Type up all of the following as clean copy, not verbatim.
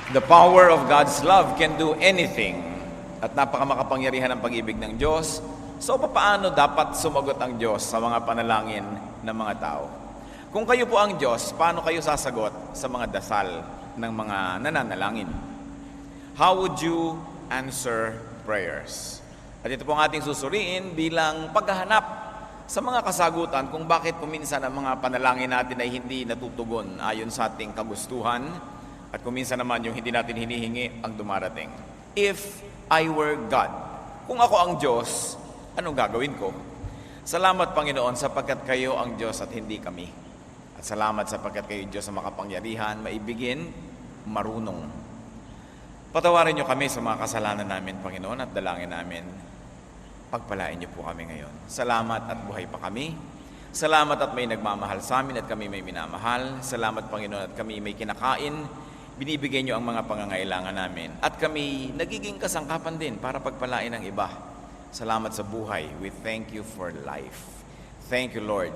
The power of God's love can do anything at napakamakapangyarihan ng pag-ibig ng Diyos. So, paano dapat sumagot ang Diyos sa mga panalangin ng mga tao? Kung kayo po ang Diyos, paano kayo sasagot sa mga dasal ng mga nananalangin? How would you answer prayers? At ito po ang ating susuriin bilang paghahanap sa mga kasagutan kung bakit kuminsan ang mga panalangin natin ay hindi natutugon ayon sa ating kagustuhan at kuminsan naman yung hindi natin hinihingi ang dumarating. If I were God, kung ako ang Diyos, anong gagawin ko? Salamat Panginoon sapagkat kayo ang Diyos at hindi kami. At salamat sapagkat kayo Diyos sa makapangyarihan, maibigin, marunong. Patawarin niyo kami sa mga kasalanan namin, Panginoon, at dalangin namin. Pagpalain niyo po kami ngayon. Salamat at buhay pa kami. Salamat at may nagmamahal sa amin at kami may minamahal. Salamat, Panginoon, at kami may kinakain. Binibigay niyo ang mga pangangailangan namin. At kami nagiging kasangkapan din para pagpalain ang iba. Salamat sa buhay. We thank you for life. Thank you, Lord,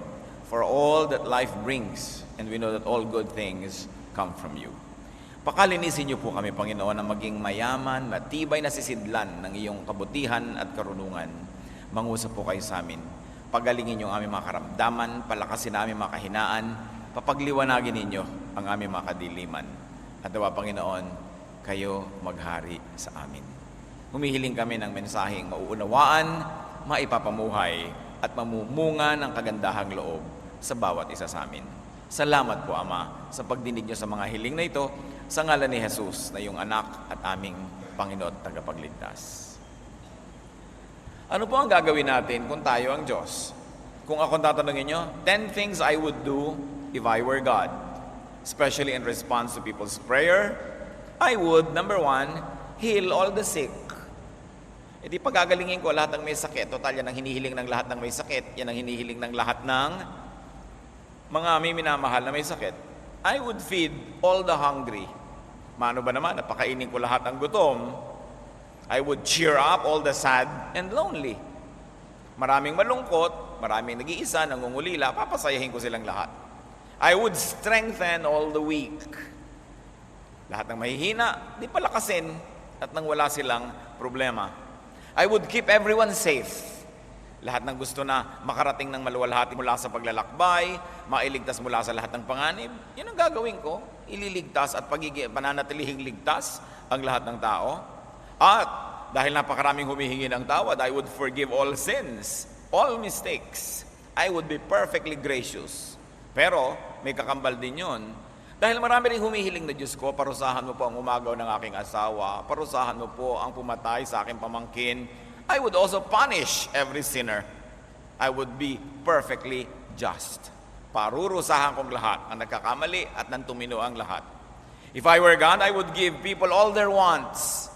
for all that life brings. And we know that all good things come from you. Pakalinisin niyo po kami, Panginoon, na maging mayaman, matibay na sisidlan ng iyong kabutihan at karunungan. Mangusap po kayo sa amin. Pagalingin niyo ang aming mga karamdaman, palakasin ang aming mga kahinaan, papagliwanagin ninyo ang aming mga kadiliman. At nawa, Panginoon, kayo maghari sa amin. Humihiling kami ng mensaheng mauunawaan, maipapamuhay, at mamumunga ng kagandahang loob sa bawat isa sa amin. Salamat po, Ama, sa pagdinig niyo sa mga hiling na ito, sa ngalan ni Jesus na iyong anak at aming Panginoon at tagapagligtas. Ano po ang gagawin natin kung tayo ang Diyos? Kung ako tatanungin niyo, 10 things I would do if I were God. Especially in response to people's prayer, I would, number 1, heal all the sick. E di pagagalingin ko lahat ng may sakit. Total, yan ang hinihiling ng lahat ng may sakit. Yan ang hinihiling ng lahat ng mga may minamahal na may sakit. I would feed all the hungry. Mano ba naman, napakainin ko lahat ang gutom. I would cheer up all the sad and lonely. Maraming malungkot, maraming nag-iisa, nangungulila, papasayahin ko silang lahat. I would strengthen all the weak. Lahat ng mahihina, di palakasin at nang wala silang problema. I would keep everyone safe. Lahat ng gusto na makarating ng maluwalhati mula sa paglalakbay, mailigtas mula sa lahat ng panganib, yun ang gagawin ko. Ililigtas at pananatilihing ligtas ang lahat ng tao. At dahil napakaraming humihingi ng tawad, I would forgive all sins, all mistakes. I would be perfectly gracious. Pero may kakambal din yun. Dahil marami rin humihiling na Diyos ko, parusahan mo po ang umagaw ng aking asawa, parusahan mo po ang pumatay sa aking pamangkin. I would also punish every sinner. I would be perfectly just. Parurusahan kong lahat ang nagkakamali at nang tumino ang lahat. If I were God, I would give people all their wants.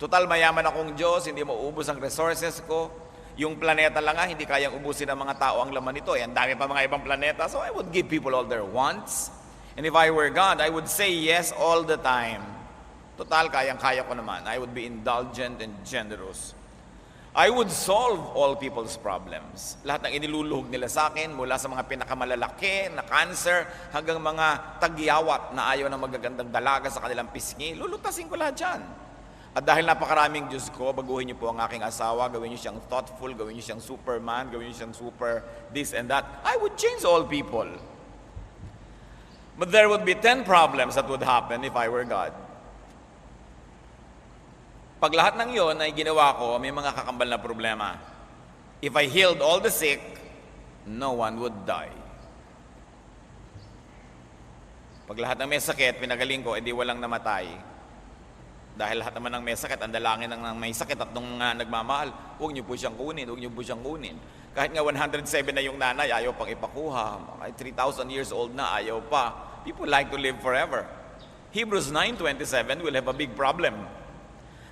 Total, mayaman akong Diyos, hindi mauubos ang resources ko. Yung planeta lang hindi kayang ubusin ng mga tao ang laman nito. Ang dami pa mga ibang planeta. So I would give people all their wants. And if I were God, I would say yes all the time. Total, kayang-kaya ko naman. I would be indulgent and generous. I would solve all people's problems. Lahat ng iniluluhog nila sa akin, mula sa mga pinakamalalaki na cancer, hanggang mga tagyawat na ayaw ng magagandang dalaga sa kanilang pisngi, lulutasin ko lahat dyan. At dahil napakaraming Diyos ko, baguhin niyo po ang aking asawa, gawin niyo siyang thoughtful, gawin niyo siyang superman, gawin niyo siyang super this and that. I would change all people. But there would be 10 problems that would happen if I were God. Pag lahat ng yon ay ginawa ko, may mga kakambal na problema. If I healed all the sick, no one would die. Pag lahat ng may sakit, pinagaling ko, edi walang namatay. Dahil lahat naman ng may sakit, ang dalangin ng may sakit at nung nagmamahal, huwag niyo po siyang kunin, huwag niyo po siyang kunin. Kahit nga 107 na yung nanay, ayaw pang ipakuha. Kahit 3,000 years old na, ayaw pa. People like to live forever. Hebrews 9:27 will have a big problem.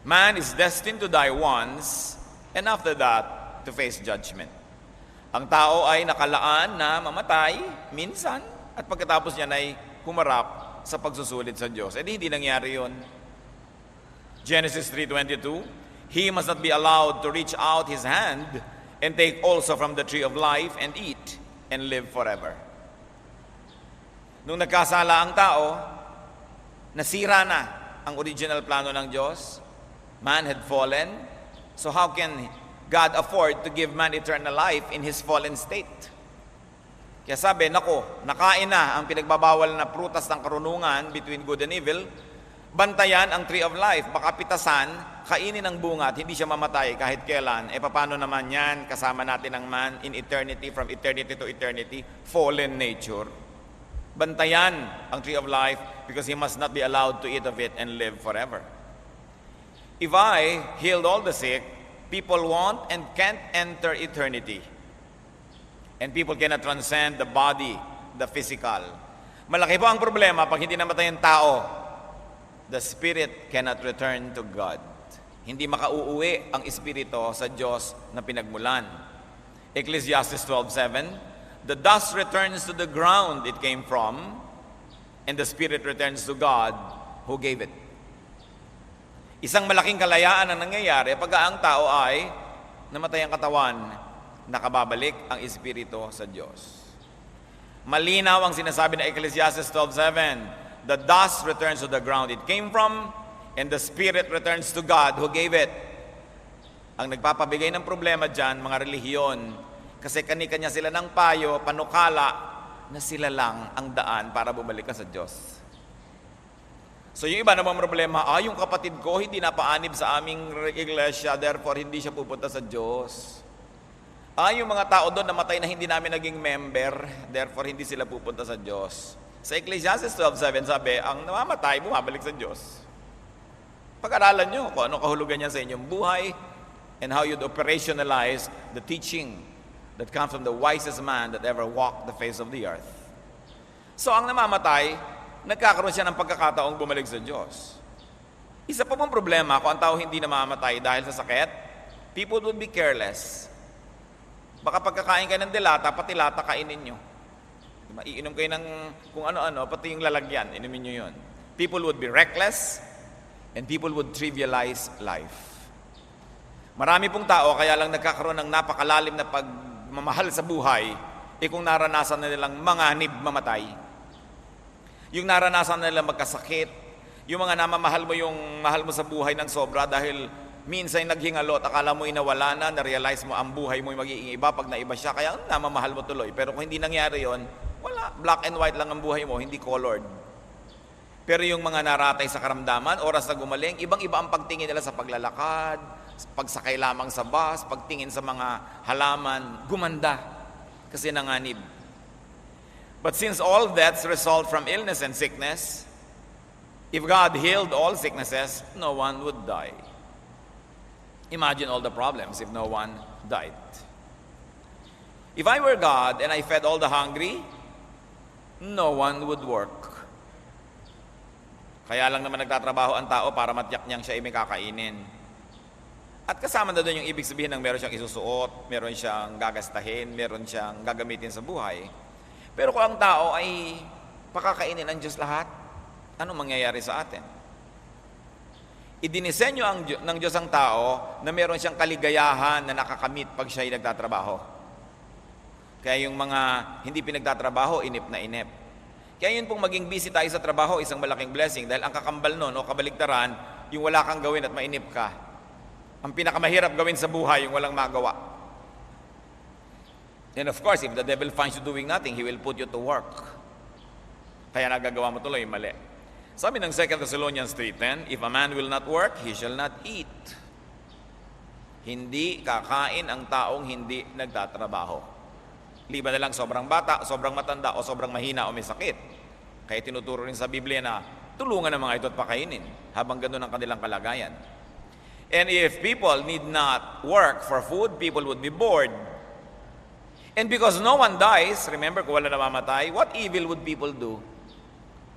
Man is destined to die once, and after that, to face judgment. Ang tao ay nakalaan na mamatay minsan, at pagkatapos niya ay humarap sa pagsusulit sa Diyos. Hindi nangyari yun. Genesis 3:22, he must not be allowed to reach out his hand and take also from the tree of life and eat and live forever. Nung nagkasala ang tao, nasira na ang original plano ng Diyos. Man had fallen. So how can God afford to give man eternal life in his fallen state? Kaya sabi, nako, nakain na ang pinagbabawal na prutas ng karunungan between good and evil. Bantayan ang tree of life. Baka pitasan, kainin ang bunga at hindi siya mamatay kahit kailan. Paano naman yan? Kasama natin ang man in eternity, from eternity to eternity, fallen nature. Bantayan ang tree of life because he must not be allowed to eat of it and live forever. If I healed all the sick, people won't and can't enter eternity. And people cannot transcend the body, the physical. Malaki po ang problema pag hindi namatay ang tao. The spirit cannot return to God. Hindi makauuwi ang espiritu sa Diyos na pinagmulan. Ecclesiastes 12:7, the dust returns to the ground it came from, and the spirit returns to God who gave it. Isang malaking kalayaan ang nangyayari pag ang tao ay namatay ang katawan, nakababalik ang espiritu sa Diyos. Malinaw ang sinasabi ng Ecclesiastes 12:7, the dust returns to the ground it came from, and the spirit returns to God who gave it. Ang nagpapabigay ng problema dyan, mga relihiyon, kasi kani-kanya sila ng payo, panukala, na sila lang ang daan para bumalik ka sa Diyos. So yung iba namang problema, yung kapatid ko hindi napaanib sa aming iglesia, therefore hindi siya pupunta sa Diyos. Yung mga tao doon namatay na hindi namin naging member, therefore hindi sila pupunta sa Diyos. Sa Ecclesiastes 12:7 sabi, ang namamatay, bumabalik sa Diyos. Pag-aralan nyo kung anong kahulugan niya sa inyong buhay and how you'd operationalize the teaching that comes from the wisest man that ever walked the face of the earth. So ang namamatay, nagkakaroon siya ng pagkakataong bumalik sa Diyos. Isa pa pong problema kung ang tao hindi namamatay dahil sa sakit, people would be careless. Baka pagkakain kayo ng dilata, pati lata kainin nyo. Iinom kayo ng kung ano-ano, pati yung lalagyan, inumin nyo yun. People would be reckless, and people would trivialize life. Marami pong tao, kaya lang nagkakaroon ng napakalalim na pagmamahal sa buhay, kung naranasan na nilang manganib, mamatay. Yung naranasan na nilang magkasakit, yung mga namamahal mo yung mahal mo sa buhay ng sobra dahil minsan naghingalot, akala mo inawala na, na-realize mo ang buhay mo yung magiging iba pag naiba siya, kaya namamahal mo tuloy. Pero kung hindi nangyari yon, wala, black and white lang ang buhay mo, hindi colored. Pero yung mga naratay sa karamdaman, oras na gumaling, ibang-iba ang pagtingin nila sa paglalakad, pagsakay lamang sa bus, pagtingin sa mga halaman, gumanda kasi nanganib. But since all deaths result from illness and sickness, if God healed all sicknesses, no one would die. Imagine all the problems if no one died. If I were God and I fed all the hungry, no one would work. Kaya lang naman nagtatrabaho ang tao para matiyak niyang siya ay may kakainin. At kasama na doon yung ibig sabihin ng meron siyang isusuot, meron siyang gagastahin, meron siyang gagamitin sa buhay. Pero kung ang tao ay pakakainin ng Diyos lahat, ano mangyayari sa atin? Idinisenyo ng Diyos ang tao na meron siyang kaligayahan na nakakamit pag siya ay nagtatrabaho. Kaya yung mga hindi pinagtatrabaho, inip na inip. Kaya yun pong maging busy tayo sa trabaho, isang malaking blessing dahil ang kakambal nun o kabaligtaran, yung wala kang gawin at mainip ka. Ang pinakamahirap gawin sa buhay, yung walang magawa. And of course, if the devil finds you doing nothing, he will put you to work. Kaya nagagawa mo tuloy, mali. Sabi ng 2 Thessalonians 3:10, if a man will not work, he shall not eat. Hindi kakain ang taong hindi nagtatrabaho. Liban na lang sobrang bata, sobrang matanda, o sobrang mahina o may sakit. Kaya tinuturo rin sa Biblia na tulungan ng mga ito at pakainin habang ganoon ang kanilang kalagayan. And if people need not work for food, people would be bored. And because no one dies, remember kung wala namamatay, what evil would people do?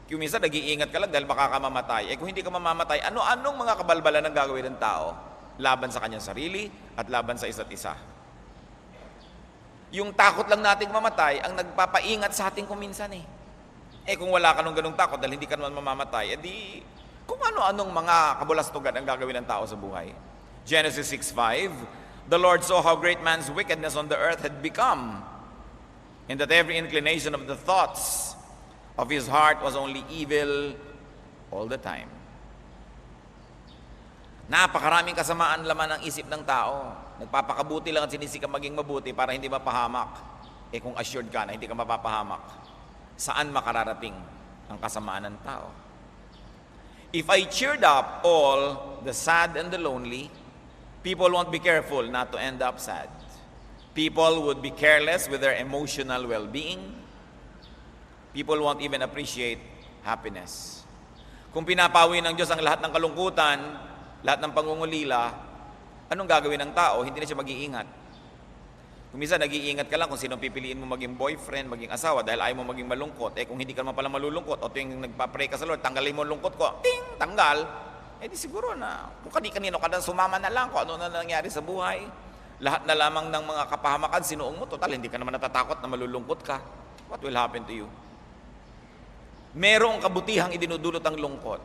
Kung minsan nag-iingat ka lang dahil baka ka mamatay. Kung hindi ka mamamatay, ano-anong mga kabalbalan ang gagawin ng tao laban sa kanyang sarili at laban sa isa't isa? Yung takot lang nating mamatay ang nagpapaingat sa ating kuminsan eh. Kung wala ka nung ganung takot dahil hindi ka naman mamamatay, edi kung ano-anong mga kabulastugan ang gagawin ng tao sa buhay. Genesis 6:5, the Lord saw how great man's wickedness on the earth had become, and that every inclination of the thoughts of his heart was only evil all the time. Napakaraming kasamaan laman ng isip ng tao. Nagpapakabuti lang at sinisikap maging mabuti para hindi mapahamak. Kung assured ka na hindi ka mapapahamak, saan makararating ang kasamaan ng tao? If I cheered up all the sad and the lonely, people won't be careful not to end up sad. People would be careless with their emotional well-being. People won't even appreciate happiness. Kung pinapawi ng Diyos ang lahat ng kalungkutan, lahat ng pangungulila, anong gagawin ng tao? Hindi na siya mag-iingat. Kung minsan nag-iingat ka lang kung sino pipiliin mo maging boyfriend, maging asawa dahil ayaw mo maging malungkot. Kung hindi ka naman pala malulungkot o tuwing nagpa-pray ka sa Lord, tanggalin mo ang lungkot ko, ting, tanggal. Di siguro na kung kanino ka na sumama na lang kung ano na nangyari sa buhay. Lahat na lamang ng mga kapahamakan sinuong mo, total hindi ka naman natatakot na malulungkot ka. What will happen to you? Merong kabutihang idinudulot ang lungkot.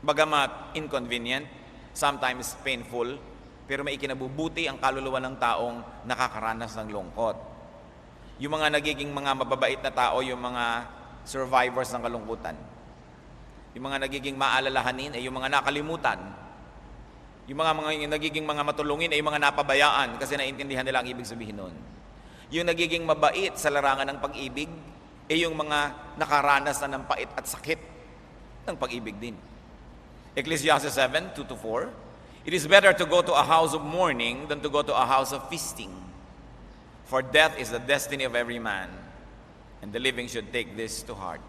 Bagamat inconvenient, sometimes painful, pero may ikinabubuti ang kaluluwa ng taong nakakaranas ng lungkot. Yung mga nagiging mga mababait na tao, yung mga survivors ng kalungkutan. Yung mga nagiging maalalahanin ay yung mga nakalimutan. Yung mga nagiging mga matulungin ay yung mga napabayaan kasi naintindihan nila ang ibig sabihin nun. Yung nagiging mabait sa larangan ng pag-ibig ay yung mga nakaranas na ng pait at sakit ng pag-ibig din. Ecclesiastes 7:2-4, it is better to go to a house of mourning than to go to a house of feasting. For death is the destiny of every man, and the living should take this to heart.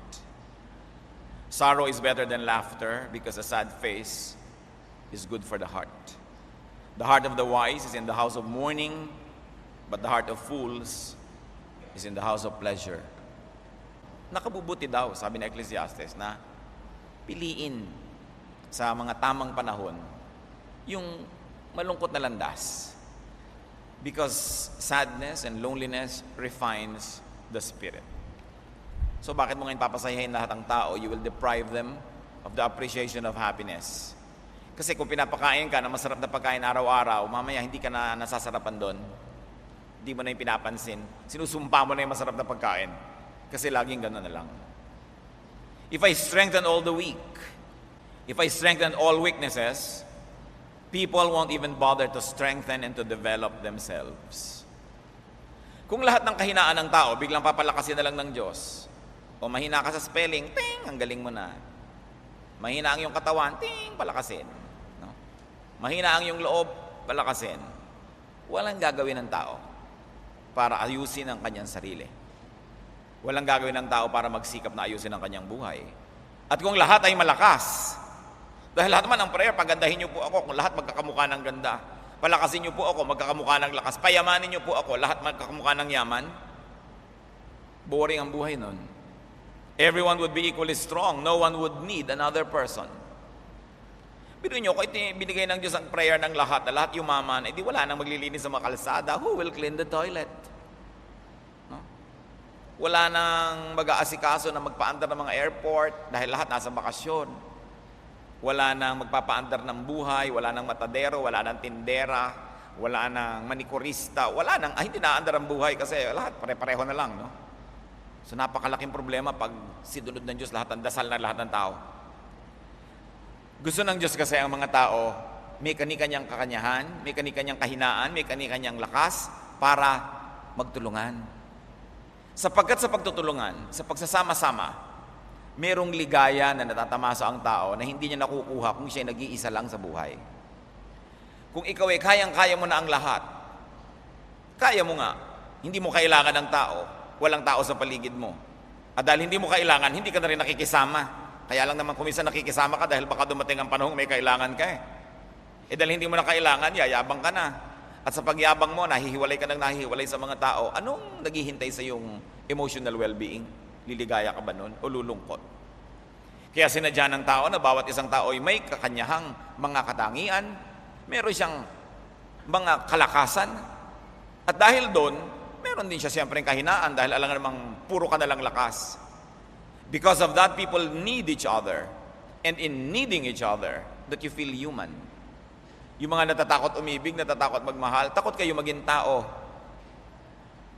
Sorrow is better than laughter, because a sad face is good for the heart. The heart of the wise is in the house of mourning, but the heart of fools is in the house of pleasure. Nakabubuti daw, sabi ng Ecclesiastes, na piliin sa mga tamang panahon yung malungkot na landas. Because sadness and loneliness refines the spirit. So bakit mo ngayon papasayahin lahat ng tao? You will deprive them of the appreciation of happiness. Kasi kung pinapakain ka na masarap na pagkain araw-araw, mamaya hindi ka na nasasarapan doon. Hindi mo na yung pinapansin. Sinusumpa mo na yung masarap na pagkain. Kasi laging gano'n na lang. If I strengthen all the weak, if I strengthen all weaknesses, people won't even bother to strengthen and to develop themselves. Kung lahat ng kahinaan ng tao, biglang papalakasin na lang ng Diyos. O mahina ka sa spelling, ting, ang galing mo na. Mahina ang iyong katawan, ting, palakasin. No? Mahina ang iyong loob, palakasin. Walang gagawin ng tao para ayusin ang kanyang sarili. Walang gagawin ng tao para magsikap na ayusin ang kanyang buhay. At kung lahat ay malakas, dahil lahat naman ang prayer, pagandahin niyo po ako kung lahat magkakamukha ng ganda. Palakasin niyo po ako, magkakamukha ng lakas. Payamanin niyo po ako, lahat magkakamukha ng yaman. Boring ang buhay nun. Everyone would be equally strong. No one would need another person. Pero niyo, kung binigay ng Diyos ang prayer ng lahat, na lahat yumaman, di wala nang maglilinis sa mga kalsada. Who will clean the toilet? No? Wala nang mag-aasikaso na magpaandar ng mga airport dahil lahat nasa bakasyon. Wala nang magpapaandar ng buhay, wala nang matadero, wala nang tindera, wala nang manikurista, wala nang, hindi naandar ang buhay kasi lahat pare-pareho na lang, no? So napakalaking problema pag sinunod ng Diyos lahat ng dasal ng lahat ng tao. Gusto ng Diyos kasi ang mga tao, may kani-kanyang kakanyahan, may kani-kanyang kahinaan, may kani-kanyang lakas para magtulungan. Sapagkat sa pagtutulungan, sa pagsasama-sama, merong ligaya na natatamasa ang tao na hindi niya nakukuha kung siya nag-iisa lang sa buhay. Kung ikaw ay kayang-kaya mo na ang lahat, kaya mo nga, hindi mo kailangan ng tao, walang tao sa paligid mo. At dahil hindi mo kailangan, hindi ka na rin nakikisama. Kaya lang naman kung minsan nakikisama ka dahil baka dumating ang panahon may kailangan ka eh. Dahil hindi mo na kailangan, yayabang ka na. At sa pagyabang mo, nahihiwalay ka ng nahihiwalay sa mga tao, anong naghihintay sa iyong emotional well-being? Liligaya ka ba nun o lulungkot? Kaya sinadya ng tao na bawat isang tao ay may kakanyahang mga katangian, meron siyang mga kalakasan, at dahil doon, meron din siya siyempre kahinaan dahil alam namang puro ka na lang lakas. Because of that, people need each other. And in needing each other, that you feel human. Yung mga natatakot umibig, natatakot magmahal, takot kayo maging tao.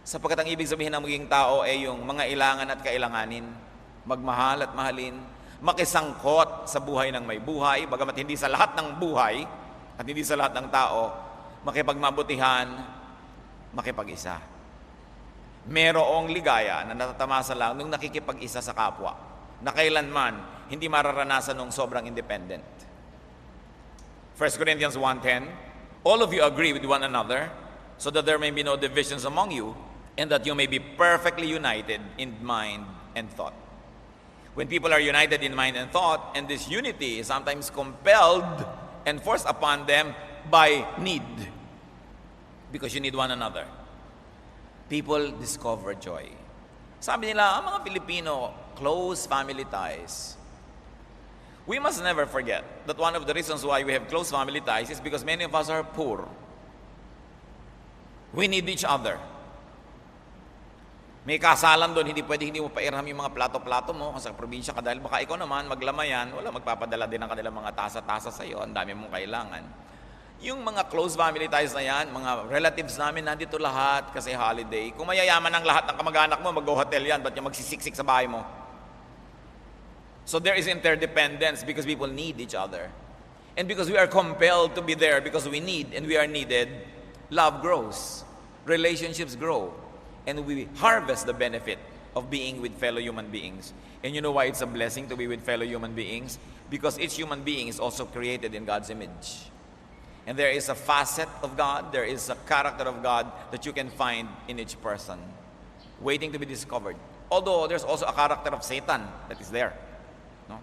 Sapagkat ang ibig sabihin ng maging tao ay yung mga ilangan at kailanganin, magmahal at mahalin. makisangkot sa buhay ng may buhay, bagamat hindi sa lahat ng buhay at hindi sa lahat ng tao, makipagmabutihan, makipag-isa. Merong ligaya na natatamasa lang nung nakikipag-isa sa kapwa, na kailanman hindi mararanasan nung sobrang independent. 1 Corinthians 1:10, all of you agree with one another, so that there may be no divisions among you, and that you may be perfectly united in mind and thought. When people are united in mind and thought, and this unity is sometimes compelled and forced upon them by need, because you need one another, people discover joy. Sabi nila, ang mga Pilipino, close family ties. We must never forget that one of the reasons why we have close family ties is because many of us are poor. We need each other. May kasalan doon, hindi mo pairham yung mga plato-plato mo sa probinsya ka dahil baka ikaw naman maglamayan, wala magpapadala din ng kanilang mga tasa-tasa sa iyo, ang dami mong kailangan. Yung mga close family ties na yan, mga relatives namin nandito lahat kasi holiday. Kung mayayaman ang lahat ng kamag-anak mo, mag-hotel yan, ba't yung magsisiksik sa bahay mo? So there is interdependence because people need each other. And because we are compelled to be there because we need and we are needed, love grows, relationships grow, and we harvest the benefit of being with fellow human beings. And you know why it's a blessing to be with fellow human beings? Because each human being is also created in God's image. And there is a facet of God, there is a character of God that you can find in each person, waiting to be discovered. Although there's also a character of Satan that is there. No?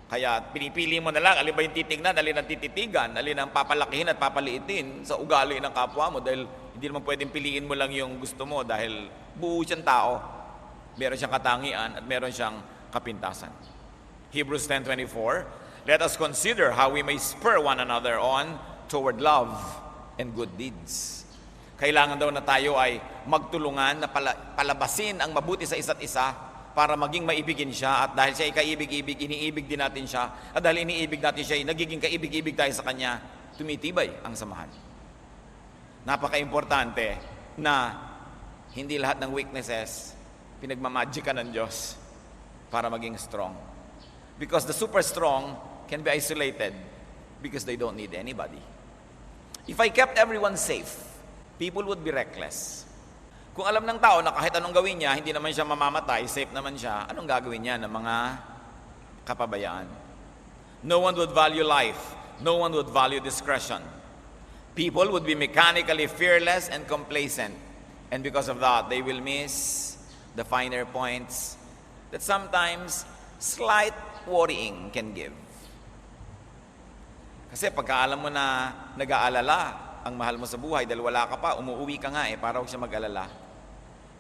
Kaya pinipili mo na lang, alin ba yung titignan, alin ang tititigan, alin ang papalakihin at papaliitin sa ugali ng kapwa mo dahil hindi naman pwedeng piliin mo lang yung gusto mo dahil buo siyang tao. Meron siyang katangian at meron siyang kapintasan. Hebrews 10:24, let us consider how we may spur one another on toward love and good deeds. Kailangan daw na tayo ay magtulungan na palabasin ang mabuti sa isa't isa para maging maibigin siya at dahil siya ay kaibig-ibig, iniibig din natin siya at dahil iniibig natin siya, nagiging kaibig-ibig tayo sa kanya, tumitibay ang samahan. Napaka-importante na hindi lahat ng weaknesses pinagmamagikan ng Diyos para maging strong. Because the super strong can be isolated because they don't need anybody. If I kept everyone safe, people would be reckless. Kung alam ng tao na kahit anong gawin niya, hindi naman siya mamamatay, safe naman siya, anong gagawin niya ng mga kapabayaan? No one would value life. No one would value discretion. People would be mechanically fearless and complacent. And because of that, they will miss the finer points that sometimes slight worrying can give. Kasi pagka alam mo na nag-aalala ang mahal mo sa buhay dahil wala ka pa, umuwi ka nga para huwag siya mag-alala.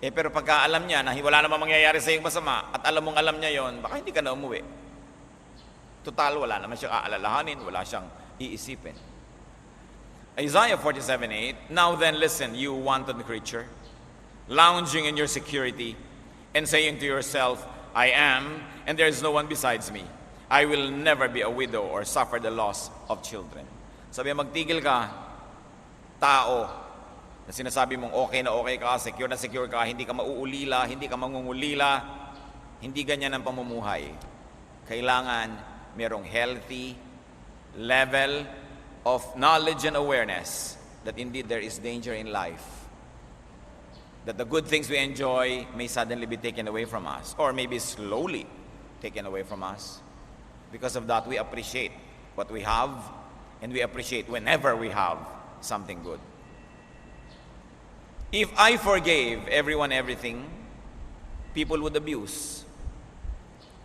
Pero pagka alam niya na wala namang mangyayari sa iyong masama at alam mong alam niya yon, baka hindi ka na umuwi. Total, wala naman siyang aalalahanin, wala siyang iisipin. Isaiah 47:8, now then listen, you wanton creature, lounging in your security and saying to yourself, I am, and there is no one besides me. I will never be a widow or suffer the loss of children. Sabi, magtigil ka, tao, na sinasabi mong okay na okay ka, secure na secure ka, hindi ka mauulila, hindi ka mangungulila, hindi ganyan ang pamumuhay. Kailangan merong healthy level of knowledge and awareness that indeed there is danger in life. That the good things we enjoy may suddenly be taken away from us, or maybe slowly taken away from us. Because of that, we appreciate what we have, and we appreciate whenever we have something good. If I forgave everyone everything, people would abuse.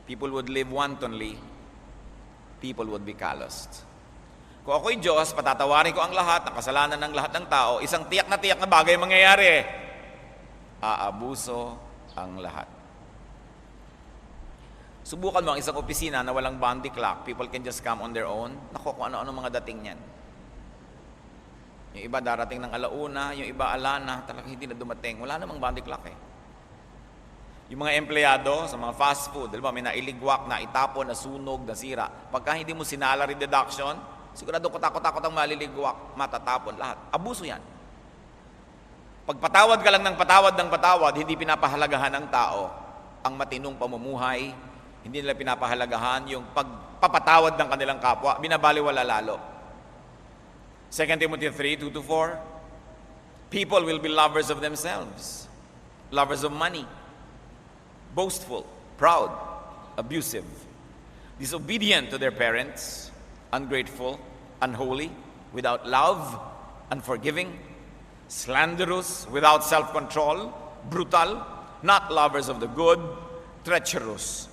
People would live wantonly. People would be calloused. Kung ako'y Diyos, patatawarin ko ang lahat, ang kasalanan ng lahat ng tao, isang tiyak na bagay mangyayari. Aabuso ang lahat. Subukan mo ang isang opisina na walang boundary clock. People can just come on their own. Naku, kung ano-ano mga dating niyan. Yung iba darating ng alauna, yung iba alana, talagang hindi na dumating. Wala namang boundary clock Yung mga empleyado sa mga fast food, diba, may nailigwak, naitapon, nasunog, nasira. Pagka hindi mo sinalary deduction, sigurado kotak-kotak ang maliligwak, matatapon lahat. Abuso yan. Pagpatawad ka lang ng patawad, hindi pinapahalagahan ng tao ang matinong pamumuhay, Hindi nila pinapahalagahan yung pagpapatawad ng kanilang kapwa, binabaliwala lalo. 2 Timothy 3:2-4, people will be lovers of themselves, lovers of money, boastful, proud, abusive, disobedient to their parents, ungrateful, unholy, without love, unforgiving, slanderous, without self-control, brutal, not lovers of the good, treacherous,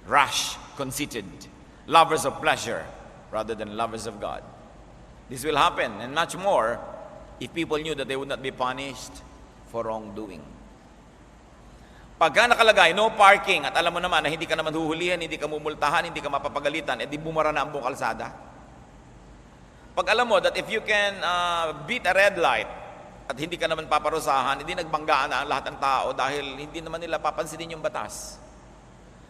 rash, conceited, lovers of pleasure rather than lovers of God. This will happen and much more if people knew that they would not be punished for wrongdoing. Pagka nakalagay, no parking, at alam mo naman na hindi ka naman huhulihan, hindi ka mumultahan, hindi ka mapapagalitan, edi bumara na ang buong kalsada. Pag alam mo that if you can beat a red light at hindi ka naman paparusahan, hindi nagbanggaan na ang lahat ng tao dahil hindi naman nila papansinin yung batas.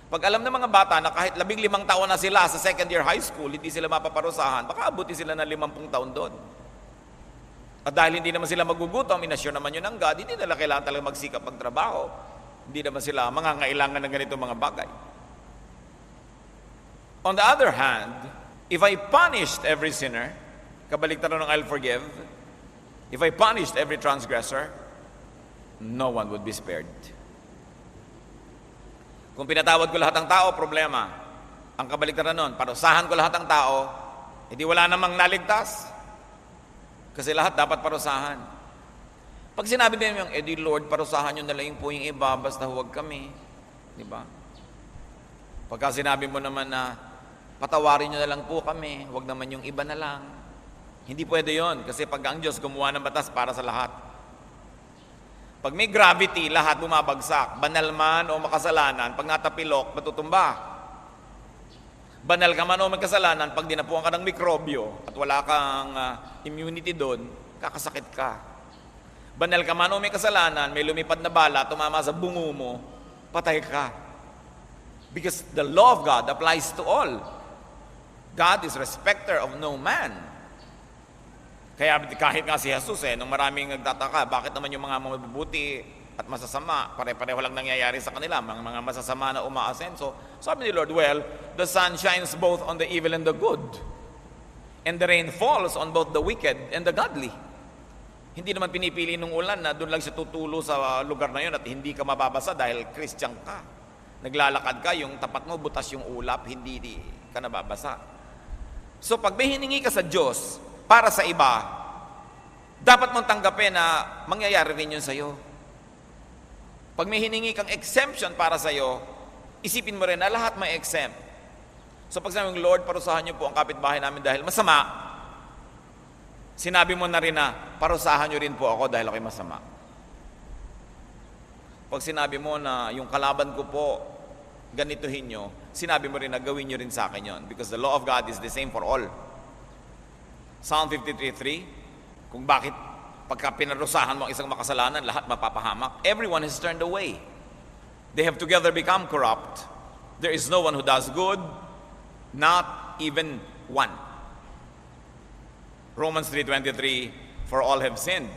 Pag alam ng mga bata na kahit 15 taon na sila sa second year high school, hindi sila mapaparusahan, baka abuti sila ng 50 taon doon. At dahil hindi naman sila magugutom, inasyon naman yun ng God, hindi nila kailangan talaga magsikap magtrabaho. Hindi naman sila mangangailangan ng ganito mga bagay. On the other hand, if I punished every sinner, kabaliktaran ng I'll forgive, if I punished every transgressor, no one would be spared. Kung pinatawad ko lahat ng tao, problema. Ang kabaliktaran nun, parusahan ko lahat ng tao, hindi wala namang naligtas. Kasi lahat dapat parusahan. Pag sinabi din yung, di Lord, parusahan nyo na lang po yung iba, basta huwag kami. Di ba? Pagka sinabi mo naman na, patawarin nyo na lang po kami, huwag naman yung iba na lang. Hindi pwede yon kasi pag ang Diyos gumawa ng batas para sa lahat. Pag may gravity, lahat bumabagsak. Banal man o makasalanan, pag natapilok, matutumba. Banal ka man o magkasalanan, pag dinapuan ka ng mikrobyo at wala kang immunity doon, kakasakit ka. Banal ka man o may kasalanan, may lumipad na bala, tumama sa bungo mo, patay ka. Because the law of God applies to all. God is respecter of no man. Kaya kahit nga si Jesus nung maraming nagtataka, bakit naman yung mga mabubuti at masasama, pare-pareho lang nangyayari sa kanila, mga masasama na umaasenso. Sabi ni Lord, well, the sun shines both on the evil and the good. And the rain falls on both the wicked and the godly. Hindi naman pinipili nung ulan na doon lang siya tutulo sa lugar na yun at hindi ka mababasa dahil Christian ka. Naglalakad ka, yung tapat mo, butas yung ulap, hindi ka nababasa. So pag may hiningi ka sa Diyos, para sa iba, dapat mong tanggapin na mangyayari rin yun sa'yo. Pag may hiningi kang exemption para sa'yo, isipin mo rin na lahat may exempt. So pag sabi mong, Lord, parusahan niyo po ang kapitbahay namin dahil masama, sinabi mo na rin na, parusahan niyo rin po ako dahil ako'y masama. Pag sinabi mo na yung kalaban ko po, ganituhin niyo, sinabi mo rin na gawin niyo rin sa akin yun. Because the law of God is the same for all. Psalm 53:3, kung bakit pagka pinarusahan mo ang isang makasalanan, lahat mapapahamak. Everyone has turned away. They have together become corrupt. There is no one who does good, not even one. Romans 3:23, for all have sinned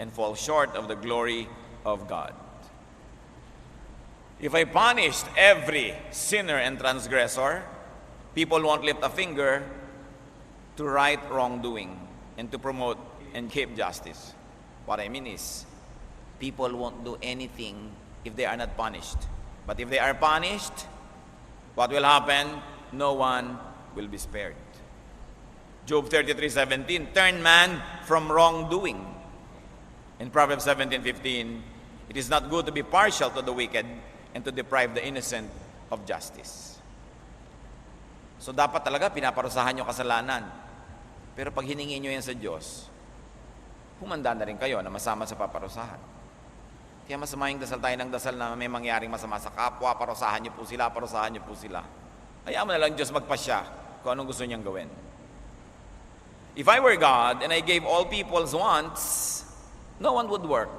and fall short of the glory of God. If I punished every sinner and transgressor, people won't lift a finger to right wrongdoing and to promote and keep justice. What I mean is, people won't do anything if they are not punished. But if they are punished, what will happen? No one will be spared. Job 33:17, turn man from wrongdoing. In Proverbs 17:15, it is not good to be partial to the wicked and to deprive the innocent of justice. So dapat talaga pinaparusahan yung kasalanan. Pero pag hiningi nyo yan sa Diyos, humanda na rin kayo na masama sa paparusahan. Kaya masama yung dasal tayo ng dasal na may mangyaring masama sa kapwa, parusahan nyo po sila, parusahan nyo po sila. Hayaan mo na lang Diyos magpasya kung anong gusto niyang gawin. If I were God and I gave all people's wants, no one would work.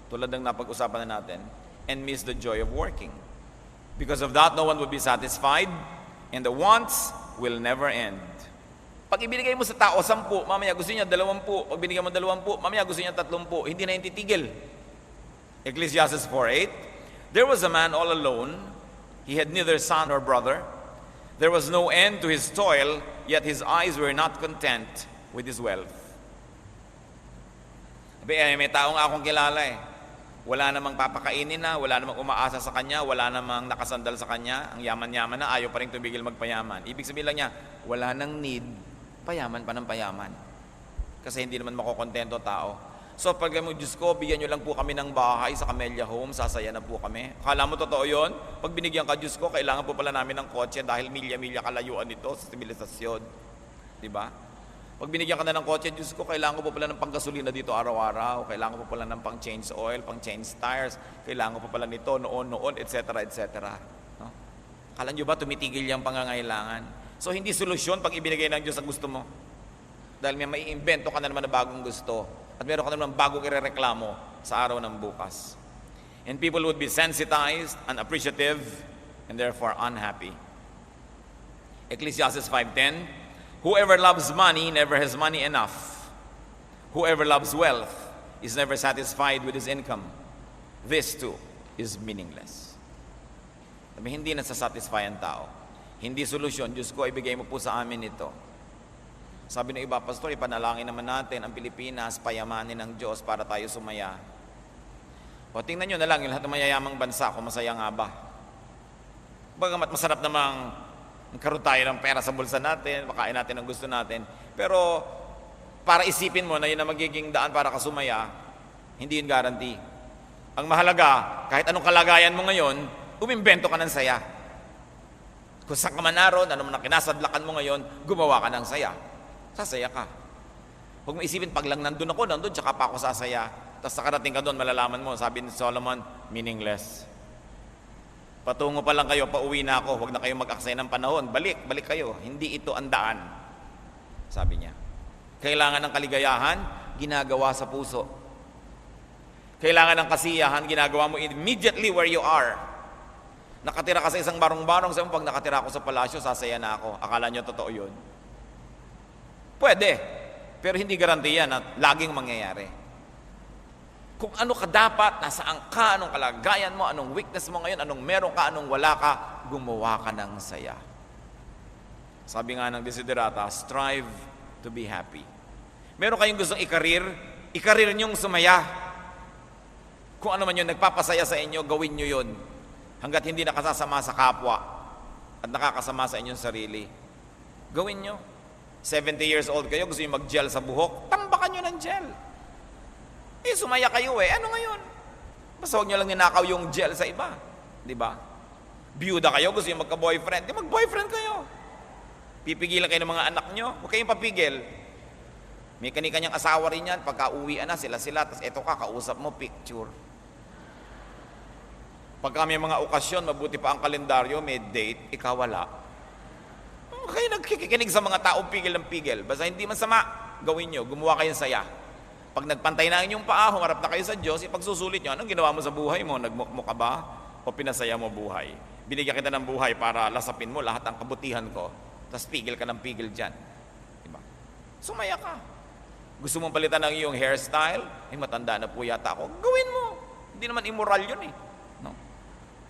Tulad ng napag-usapan na natin, and miss the joy of working. Because of that, no one would be satisfied, and the wants will never end. Pag ibinigay mo sa tao 10, mamaya gusto niya 20. Pag binigay mo 20, mamaya gusto niya 30. Hindi na yung titigil. Ecclesiastes 4:8, there was a man all alone He had neither son nor brother. There was no end to his toil, yet his eyes were not content with his wealth. May taong akong kilala eh. Wala namang papakainin na, wala namang umaasa sa kanya, wala namang nakasandal sa kanya, ang yaman-yaman na, ayaw pa rin tumigil magpayaman. Ibig sabihin lang niya, wala nang need, payaman pa ng payaman. Kasi hindi naman makokontento tao. So pag mo, Diyos ko, bigyan nyo lang po kami ng bahay sa Camellia Home, sasaya na po kami. Akala mo totoo yun? Pag binigyan ka, Diyos ko, kailangan po pala namin ng kotse dahil milya-milya kalayuan nito sa sibilisasyon. Diba? Pag binigyan ka na ng kotse, Diyos ko, kailangan ko po pala ng panggasolina dito araw-araw, kailangan ko po pala ng pang-change oil, pang-change tires, kailangan ko po pala nito, noon, etc., etc. No? Akala nyo ba tumitigil yung pangangailangan? So hindi solusyon pag ibinigay ng Diyos ang gusto mo. Dahil may maiimbento ka na naman na bagong gusto. At meron ka naman bagong irereklamo sa araw ng bukas. And people would be sensitized, unappreciative, and therefore unhappy. Ecclesiastes 5:10, whoever loves money never has money enough. Whoever loves wealth is never satisfied with his income. This too is meaningless. Sabi, hindi nasasatisfy ang tao. Hindi solusyon. Diyos ko, ibigay mo po sa amin ito. Sabi ng iba, Pastor, ipanalangin naman natin ang Pilipinas, payamanin ng Diyos para tayo sumaya. O tingnan nyo na lang, yung lahat ng mayayamang bansa, kung masaya nga ba? Bagamat masarap namang magkaroon tayo ng pera sa bulsa natin, makain natin ang gusto natin, pero para isipin mo na yun ang magiging daan para ka sumaya, hindi yun guarantee. Ang mahalaga, kahit anong kalagayan mo ngayon, umimbento ka ng saya. Kung saan ka man naroon, ano man ang kinasadlakan mo ngayon, gumawa ka ng saya. Sasaya ka. Huwag mo isipin, pag lang nandun ako, tsaka pa ako sasaya. Tapos nakarating ka doon, malalaman mo, sabi ni Solomon, meaningless. Patungo pa lang kayo, pauwi na ako, huwag na kayo mag-aksaya ng panahon. Balik kayo. Hindi ito ang daan. Sabi niya. Kailangan ng kaligayahan, ginagawa sa puso. Kailangan ng kasiyahan, ginagawa mo immediately where you are. Nakatira ka sa isang barong-barong, sabi mo, pag nakatira ako sa palasyo, sasaya na ako. Akala nyo totoo yun? Pwede, pero hindi garantiya na laging mangyayari. Kung ano ka dapat, nasaan ka, anong kalagayan mo, anong weakness mo ngayon, anong meron ka, anong wala ka, gumawa ka ng saya. Sabi nga ng Desiderata, strive to be happy. Meron kayong gustong ikarir niyong sumaya. Kung ano man yun, nagpapasaya sa inyo, gawin niyo yun. Hanggat hindi nakasasama sa kapwa at nakakasama sa inyong sarili. Gawin niyo. 70 years old kayo, gusto nyo mag-gel sa buhok, tambakan nyo ng gel. Sumaya kayo Ano ngayon? Basta huwag nyo lang ninakaw yung gel sa iba. Diba? Biyuda kayo, gusto nyo magka-boyfriend, mag-boyfriend kayo. Pipigilan kayo ng mga anak nyo, huwag kayong papigil. May kani-kanyang asawa rin yan, pagka uwian na sila-sila, tapos eto ka, kausap mo, picture. Pagka may mga okasyon, mabuti pa ang kalendaryo, may date, ikaw wala. Kayo nagkikinig sa mga tao, pigil ng pigil. Basta hindi man sama, gawin nyo, gumawa kayong saya. Pag nagpantay na inyong paa, humarap na kayo sa Diyos, ipagsusulit nyo, anong ginawa mo sa buhay mo? Nagmukmuk ka ba? O pinasaya mo buhay? Binigyan kita ng buhay para lasapin mo lahat ng kabutihan ko, tapos pigil ka ng pigil dyan. Diba? Sumaya ka. Gusto mong palitan ng iyong hairstyle? Matanda na po yata ako. Gawin mo. Hindi naman immoral yun No?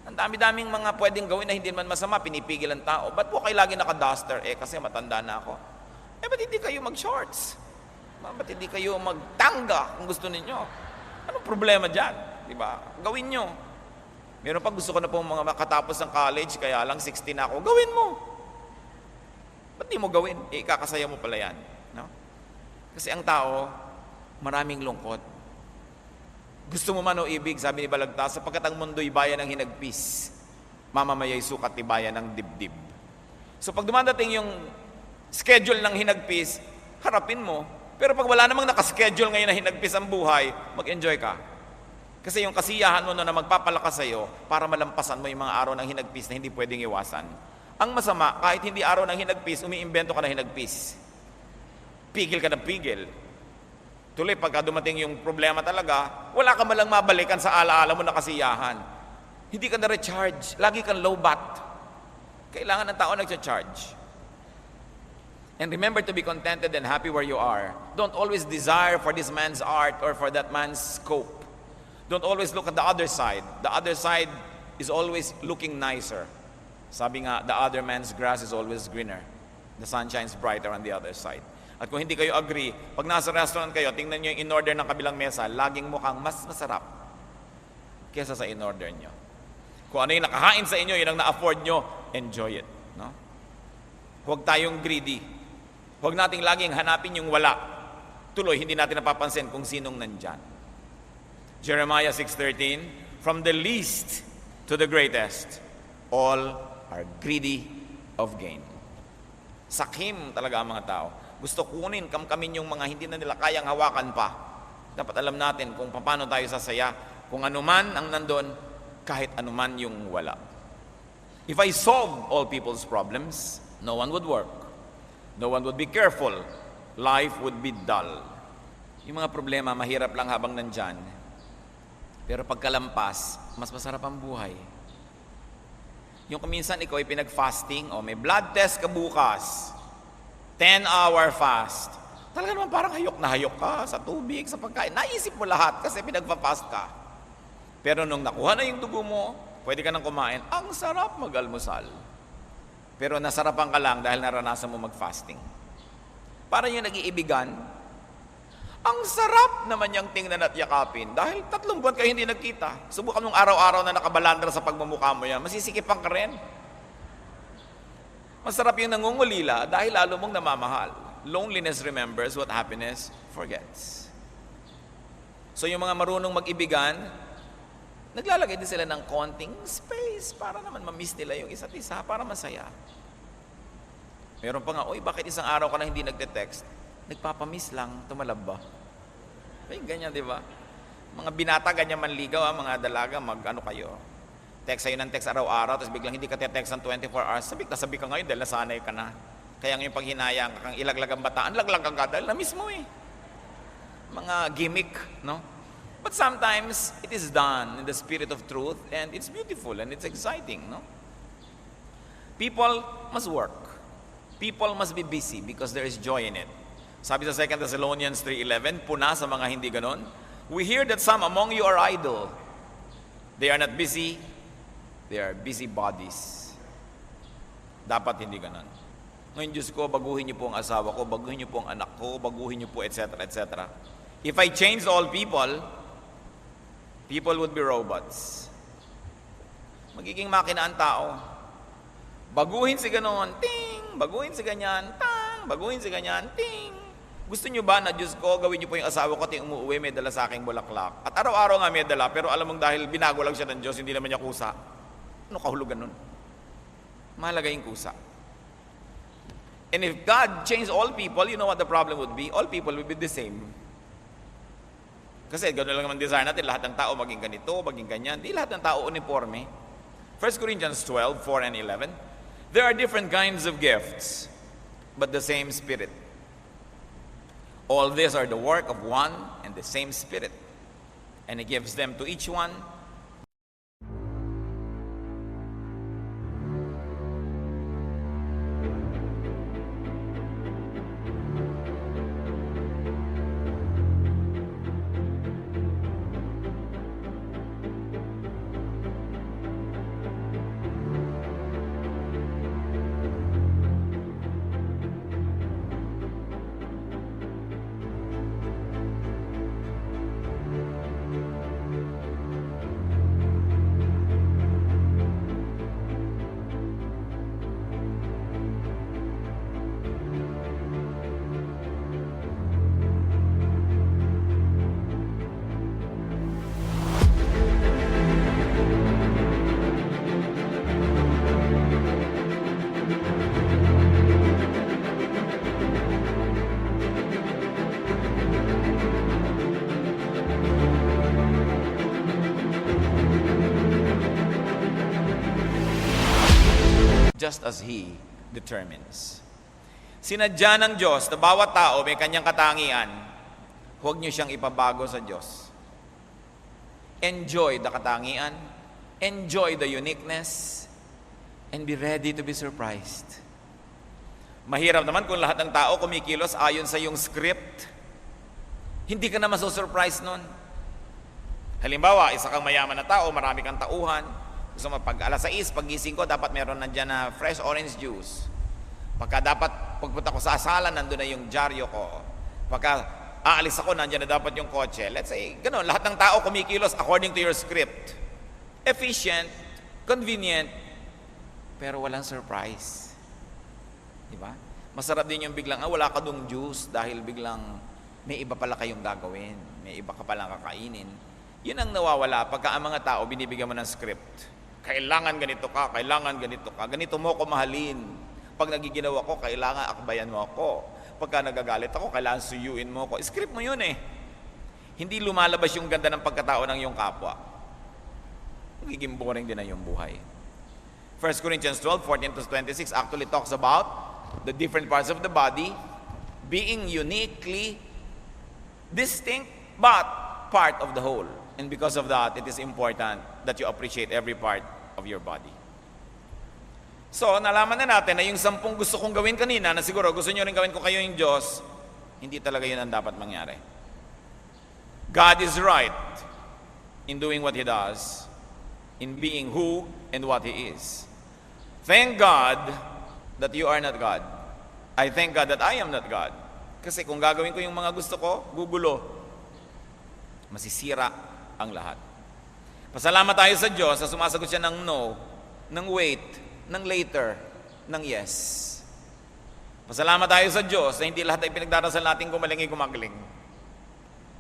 Ang dami-daming mga pwedeng gawin na hindi man masama, pinipigil ang tao. Ba't po kayo lagi naka-duster? Kasi matanda na ako. Ba't hindi kayo mag-shorts? Ba't hindi kayo magtanga kung gusto ninyo? Anong problema dyan? Diba? Gawin nyo. Meron pa gusto ko na po mga makatapos ng college, kaya lang 16 na ako. Gawin mo. Ba't di mo gawin? Ikakasaya mo pala yan. No? Kasi ang tao, maraming lungkot. Gusto mo man o ibig, sabi ni Balagtas, sapagkat ang mundo'y bayan ng hinagpis, mamamaya'y sukat ni bayan ng dibdib. So pag dumadating yung schedule ng hinagpis, harapin mo. Pero pag wala namang nakaschedule ngayon na hinagpis ang buhay, mag-enjoy ka. Kasi yung kasiyahan mo na magpapalakas sa'yo para malampasan mo yung mga araw ng hinagpis na hindi pwedeng iwasan. Ang masama, kahit hindi araw ng hinagpis, umiimbento ka ng hinagpis. Pigil ka ng pigil. Tuloy, pagka dumating yung problema talaga, wala ka malang mabalikan sa alaala mo na kasiyahan. Hindi ka na-recharge. Lagi kang low bat. Kailangan ng tao nag-charge. And remember to be contented and happy where you are. Don't always desire for this man's art or for that man's scope. Don't always look at the other side. The other side is always looking nicer. Sabi nga, the other man's grass is always greener. The sun shines brighter on the other side. At kung hindi kayo agree, pag nasa restaurant kayo, tingnan nyo yung in-order ng kabilang mesa, laging mukhang mas masarap kesa sa in-order nyo. Kung ano yung nakahain sa inyo, yun ang na-afford nyo, enjoy it. No? Huwag tayong greedy. Huwag nating laging hanapin yung wala. Tuloy, hindi natin napapansin kung sinong nandyan. Jeremiah 6:13, from the least to the greatest, all are greedy of gain. Sakim talaga ang mga tao. Gusto kunin, kamkamin yung mga hindi na nila kayang hawakan pa. Dapat alam natin kung paano tayo sasaya, kung anuman ang nandun, kahit anuman yung wala. If I solve all people's problems, no one would work. No one would be careful. Life would be dull. Yung mga problema, mahirap lang habang nandyan. Pero pagkalampas, mas masarap ang buhay. Yung kuminsan ikaw ay pinag-fasting, may blood test ka bukas, 10-hour fast. Talaga naman parang hayok na hayok ka sa tubig, sa pagkain. Naisip mo lahat kasi pinagpa-fast ka. Pero nung nakuha na yung dugo mo, pwede ka nang kumain. Ang sarap mag-almusal. Pero nasarapan ka lang dahil naranasan mo mag-fasting. Para yung nag-iibigan, ang sarap naman niyang tingnan at yakapin. Dahil 3 buwan kayo hindi nagkita. Subukan mong araw-araw na nakabalandra sa pagmumukha mo yan, masisikipan ka rin. Masarap yung nangungulila dahil lalo mong namamahal. Loneliness remembers what happiness forgets. So yung mga marunong mag-ibigan, naglalagay din sila ng konting space para naman ma-miss nila yung isa't isa, para masaya. Meron pa nga, bakit isang araw ka na hindi nagte-text? Nagpapamiss lang, tumalab ba? Ay, ganyan, di ba? Mga binata, ganyan manligaw, mga dalaga, mag-ano kayo. Text sa'yo ng text araw-araw, tapos biglang hindi ka te-text ng 24 hours, sabi ka ngayon dahil nasanay ka na. Kaya ngayon pag hinayang kang ilaglag ang bataan, laglag ka dahil na-miss mo eh. Mga gimmick, no? But sometimes, it is done in the spirit of truth, and it's beautiful, and it's exciting, no? People must work. People must be busy because there is joy in it. Sabi sa 2 Thessalonians 3:11, puna sa mga hindi ganon, we hear that some among you are idle. They are not busy, they are busy bodies. Dapat hindi ganon. Ngayon, Diyos ko, baguhin niyo po ang asawa ko, baguhin niyo po ang anak ko, baguhin niyo po, etc., etc. If I change all people, people would be robots. Magiging makina ang tao. Baguhin si ganon, ting! Baguhin si ganyan, tang! Baguhin si ganyan, ting! Gusto nyo ba na, Diyos ko, gawin nyo po yung asawa ko, ting umuwi, may dala sa aking bulaklak. At araw-araw nga may dala, pero alam mong dahil binago lang siya ng Diyos, hindi naman niya kusa. Ano kahulugan nun? Mahalaga yung kusa. And if God changed all people, you know what the problem would be? All people would be the same. Kasi gano'n lang naman desire natin, lahat ng tao maging ganito, maging ganyan. Di lahat ng tao uniforme. 1 Corinthians 12:4 and 11. There are different kinds of gifts, but the same Spirit. All these are the work of one and the same Spirit, and He gives them to each one. Just as He determines. Sinadya ng Diyos na bawat tao may kanyang katangian, huwag niyo siyang ipabago sa Diyos. Enjoy the katangian, enjoy the uniqueness, and be ready to be surprised. Mahirap naman kung lahat ng tao kumikilos ayon sa iyong script. Hindi ka na masusurprise nun. Halimbawa, isa kang mayaman na tao, marami kang tauhan, Gusto mo, pag alas 6, paggising ko, dapat meron nandyan na fresh orange juice. Pagka dapat, pagpunta ko sa sala, nandun na yung dyaryo ko. Pagka aalis ako, nandyan na dapat yung kotse. Let's say, ganun, lahat ng tao kumikilos according to your script. Efficient, convenient, pero walang surprise. Di ba? Masarap din yung biglang, wala ka dong juice dahil biglang may iba pala kayong gagawin. May iba ka palang kakainin. Yun ang nawawala pagka ang mga tao binibigyan mo ng script. Kailangan ganito ka, kailangan ganito ka. Ganito mo ko mahalin. Pag nagiginawa ko, kailangan akbayan mo ako. Pagka nagagalit ako, kailangan suyuin mo ako. Script mo yun eh. Hindi lumalabas yung ganda ng pagkatao ng iyong kapwa. Magiging boring din na yung buhay. 1 Corinthians 12:14-26 actually talks about the different parts of the body being uniquely distinct but part of the whole. And because of that, it is important that you appreciate every part of your body. So, nalaman na natin na yung 10 gusto kong gawin kanina, na siguro gusto nyo rin gawin ko kayo yung Diyos, hindi talaga yun ang dapat mangyari. God is right in doing what He does, in being who and what He is. Thank God that you are not God. I thank God that I am not God. Kasi kung gagawin ko yung mga gusto ko, gugulo. Masisira ang lahat. Pasalamat tayo sa Diyos na sumasagot siya ng no, ng wait, ng later, ng yes. Pasalamat tayo sa Diyos na hindi lahat ay pinagdarasal natin gumaling ay gumagaling.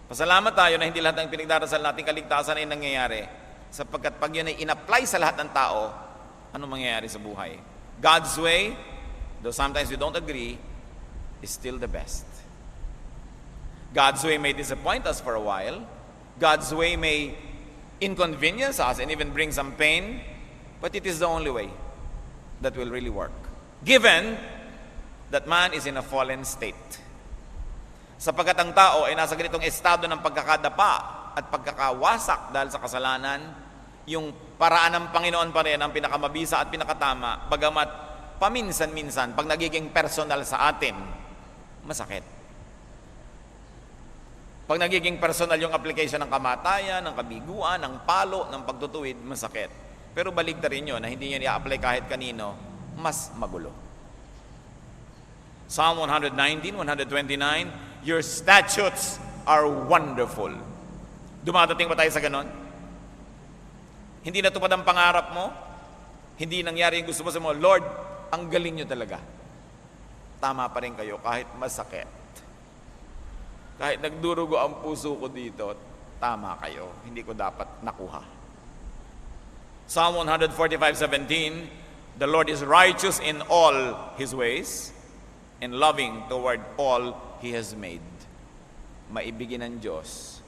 Pasalamat tayo na hindi lahat ng pinagdarasal natin kaligtasan ay nangyayari. Sapagkat pag yun ay in-apply sa lahat ng tao, ano mangyayari sa buhay? God's way, though sometimes we don't agree, is still the best. God's way may disappoint us for a while. God's way may inconvenience us and even bring some pain, but it is the only way that will really work. Given that man is in a fallen state. Sapagkat ang tao ay nasa ganitong estado ng pagkakadapa at pagkakawasak dahil sa kasalanan, yung paraan ng Panginoon pa rin ang pinakamabisa at pinakatama, bagamat paminsan-minsan, pag nagiging personal sa atin, masakit. Pag nagiging personal yung application ng kamatayan, ng kabiguan, ng palo, ng pagtutuwid, masakit. Pero baligtad rin yun na hindi nyo i-apply kahit kanino, mas magulo. Psalm 119, 129, your statutes are wonderful. Dumadating ba tayo sa ganon? Hindi natupad ang pangarap mo? Hindi nangyari yung gusto mo sa mo, Lord, ang galing nyo talaga. Tama pa rin kayo kahit masakit. Kahit nagdurugo ang puso ko dito, tama kayo. Hindi ko dapat nakuha. Psalm 145:17, the Lord is righteous in all His ways and loving toward all He has made. Maibigin ng Diyos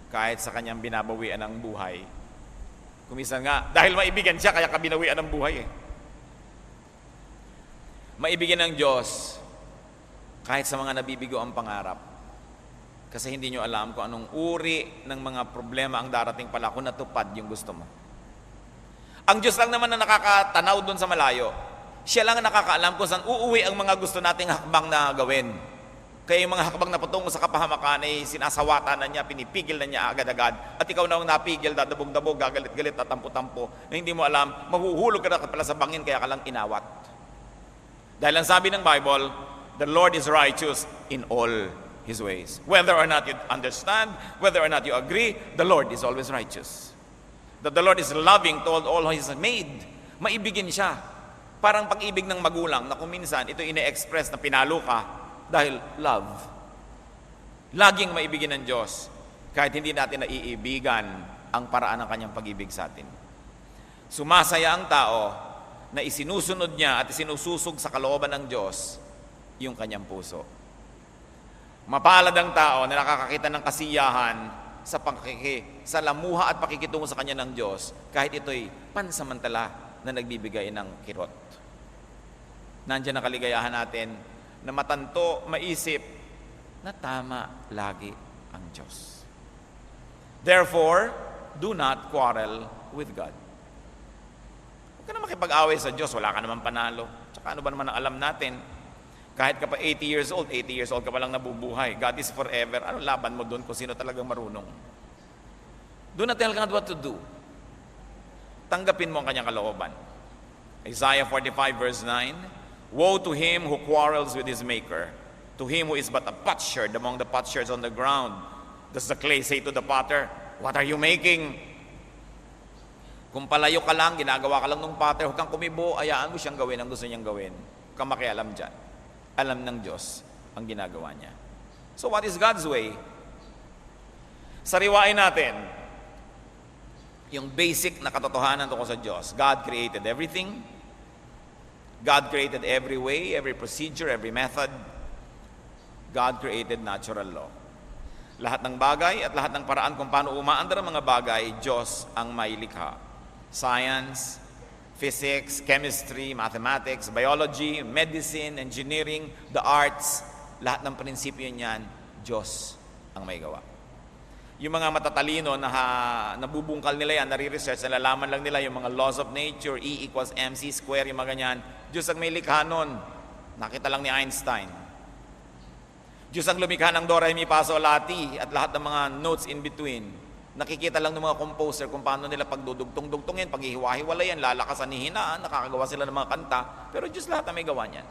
kahit sa Kanyang binabawian ng buhay. Kumisan nga, dahil maibigan siya, kaya kabinawian ng buhay eh. Maibigin ng Diyos kahit sa mga nabibigo ang pangarap. Kasi hindi nyo alam kung anong uri ng mga problema ang darating pala kung natupad yung gusto mo. Ang Diyos lang naman na nakakatanaw doon sa malayo. Siya lang ang nakakaalam kung saan uuwi ang mga gusto nating hakbang na gawin. Kaya yung mga hakbang na patungo sa kapahamakan ay sinasawata na niya, pinipigil na niya agad-agad. At ikaw na ang napigil, dadabog-dabog, gagalit-galit, tatampo-tampo, na hindi mo alam, mahuhulog ka na pala sa bangin, kaya ka lang inawat. Dahil ang sabi ng Bible, the Lord is righteous in all His ways. Whether or not you understand, whether or not you agree, the Lord is always righteous. That the Lord is loving toward all He has made. Maibigin siya. Parang pag-ibig ng magulang na kung minsan ito ine-express na pinalo ka dahil love. Laging maibigin ng Diyos kahit hindi natin naiibigan ang paraan ng Kanyang pag-ibig sa atin. Sumasaya ang tao na isinusunod niya at isinususog sa kalooban ng Diyos yung kanyang puso. Mapalad ang tao na nakakakita ng kasiyahan sa lamuha at pakikitungo sa Kanya ng Diyos kahit ito'y pansamantala na nagbibigay ng kirot. Nandiyan ang kaligayahan natin na matanto, maisip na tama lagi ang Diyos. Therefore, do not quarrel with God. Huwag ka na makipag-away sa Diyos, wala ka naman panalo. Tsaka ano ba naman ang alam natin? Kahit ka pa 80 years old ka pa lang nabubuhay. God is forever. Ano laban mo doon kung sino talagang marunong? Do not tell God what to do. tanggapin mo ang kanyang kalooban. Isaiah 45 verse 9, "Woe to him who quarrels with his maker, to him who is but a potsherd among the potsherds on the ground. Does the clay say to the potter, what are you making?" Kung palayo ka lang, ginagawa ka lang ng potter, huwag kang kumibo, ayaan mo siyang gawin ang gusto niyang gawin. Huwag kang makialam dyan. Alam ng Diyos ang ginagawa niya. So what is God's way? Sariwain natin yung basic na katotohanan tungkol sa Diyos. God created everything. God created every way, every procedure, every method. God created natural law. Lahat ng bagay at lahat ng paraan kung paano umaandar ang mga bagay, Diyos ang may likha. Science, physics, chemistry, mathematics, biology, medicine, engineering, the arts, lahat ng prinsipyo niyan, Diyos ang may gawa. Yung mga matatalino na nabubungkal nila yan, nare-research, nalalaman lang nila yung mga laws of nature, E equals MC square, yung mga ganyan. Diyos ang may likha nun. Nakita lang ni Einstein. Diyos ang lumikha ng Do, Re, Mi, Fa, Sol, La, Ti at lahat ng mga notes in between. Nakikita lang ng mga composer kung paano nila pagdudugtong-dugtongin, paghihiwa-hiwalayan, lalakasan ni hinaan, nakakagawa sila ng mga kanta. Pero Diyos lahat ang may gawa niyan.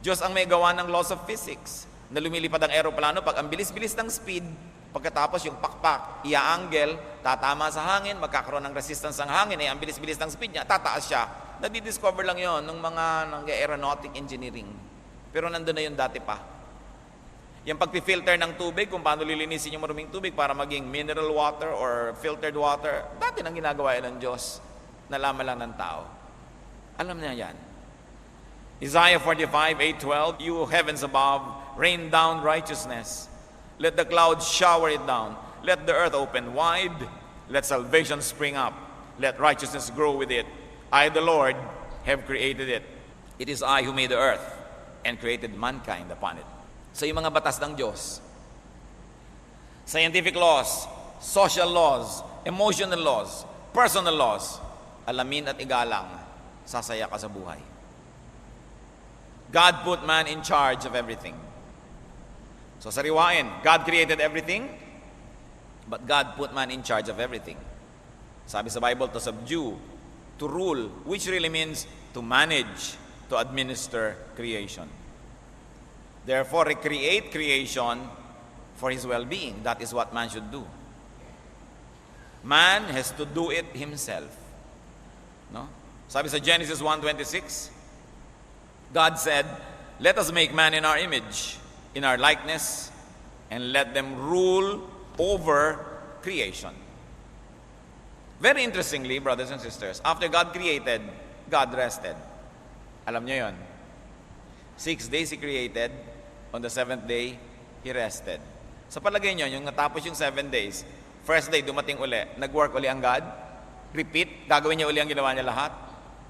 Diyos ang may gawa ng laws of physics, na lumilipad ang aeroplano pag ang bilis-bilis ng speed, pagkatapos yung pakpak, ia-angle, tatama sa hangin, magkakaroon ng resistance ng hangin, ang bilis-bilis ng speed niya, tataas siya. Nadidiscover lang yon ng mga aeronautic engineering. Pero nandun na yun dati pa. Yung pagpifilter ng tubig, kung paano lilinisin yung maruming tubig para maging mineral water or filtered water, dati nang ginagawa yan ng Diyos, nalaman lang ng tao. Alam niya yan. Isaiah 45, 8-12, "You heavens above, rain down righteousness. Let the clouds shower it down. Let the earth open wide. Let salvation spring up. Let righteousness grow with it. I, the Lord, have created it. It is I who made the earth and created mankind upon it." So yung mga batas ng Diyos, scientific laws, social laws, emotional laws, personal laws, alamin at igalang, sasaya ka sa buhay. God put man in charge of everything. So sariwain, God created everything, but God put man in charge of everything. Sabi sa Bible, to subdue, to rule, which really means to manage, to administer creation. Therefore, recreate creation for his well-being. That is what man should do. Man has to do it himself. No? Sabi sa Genesis 1:26, God said, "Let us make man in our image, in our likeness, and let them rule over creation." Very interestingly, brothers and sisters, after God created, God rested. Alam niyo yon. 6 days He created. On the 7th day, He rested. Sa palagay niyo, yung natapos yung 7 days, first day, dumating uli, nag-work uli ang God? Repeat? Gagawin niya uli ang ginawa niya lahat?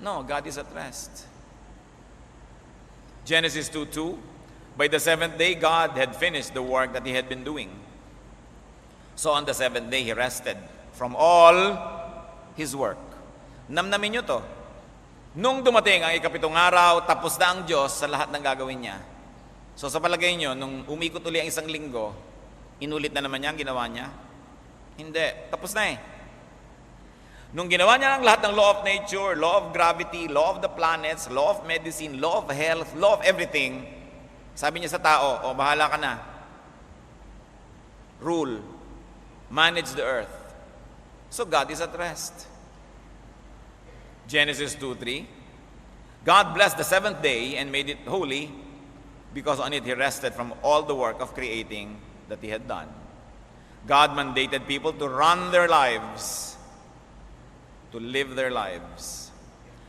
No, God is at rest. Genesis 2:2, by the 7th day, God had finished the work that He had been doing. So on the 7th day, He rested from all His work. Namnamin niyo to. Nung dumating ang ikapitong araw, tapos na ang Diyos sa lahat ng gagawin niya. So sa palagay niyo, nung umikot uli ang isang linggo, inulit na naman niya ang ginawa niya? Hindi. Tapos na eh. Nung ginawa niya ang lahat ng law of nature, law of gravity, law of the planets, law of medicine, law of health, law of everything, sabi niya sa tao, "O, bahala ka na. Rule. Manage the earth." So God is at rest. Genesis 2:3, God blessed the 7th day and made it holy, because on it He rested from all the work of creating that He had done. God mandated people to run their lives, to live their lives.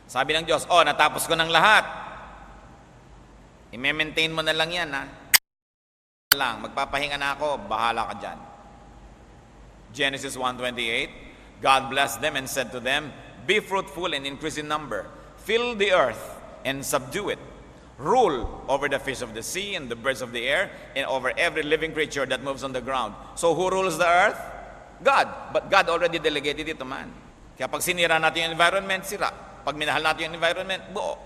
Sabi ng Diyos, "Oh, natapos ko ng lahat. I-maintain mo na lang yan, ha? Magpapahinga na ako, bahala ka dyan." Genesis 1:28, God blessed them and said to them, "Be fruitful and increase in number. Fill the earth and subdue it. Rule over the fish of the sea and the birds of the air and over every living creature that moves on the ground." So who rules the earth? God. But God already delegated it to man. Kaya pag sinira natin yung environment, sira. Pag minahal natin yung environment, buo.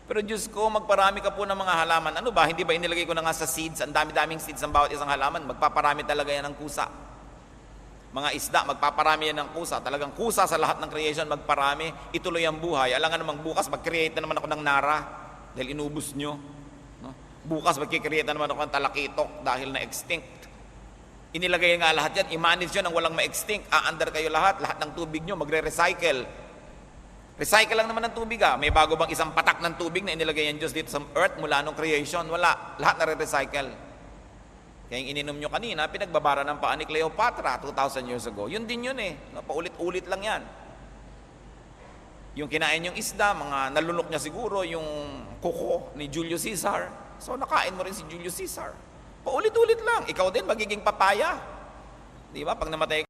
Pero Diyos ko, magparami ka po ng mga halaman. Ano ba? Hindi ba inilagay ko na nga sa seeds? Ang dami-daming seeds ng bawat isang halaman. Magpaparami talaga yan ng kusa. Mga isda, magpaparami yan ng kusa. Talagang kusa sa lahat ng creation, magparami. Ituloy ang buhay. Alam nga namang bukas, mag-create na naman ako ng nara dahil inubos nyo. No? Bukas, mag-create na naman ako ng talakitok dahil na-extinct. Inilagay nga lahat yan. I-manage yun ang walang ma-extinct. Aandar kayo lahat. Lahat ng tubig nyo, magre-recycle. Recycle lang naman ng tubig May bago bang isang patak ng tubig na inilagay yan Diyos dito sa earth mula nung creation? Wala. Lahat na re-recycle. Kaya yung ininom nyo kanina, pinagbabara ng paa ni Cleopatra 2,000 years ago. Yun din yun No, paulit-ulit lang yan. Yung kinain yung isda, mga nalunok niya siguro, yung kuko ni Julius Caesar. So nakain mo rin si Julius Caesar. Paulit-ulit lang. Ikaw din magiging papaya. Di ba? Pag namatay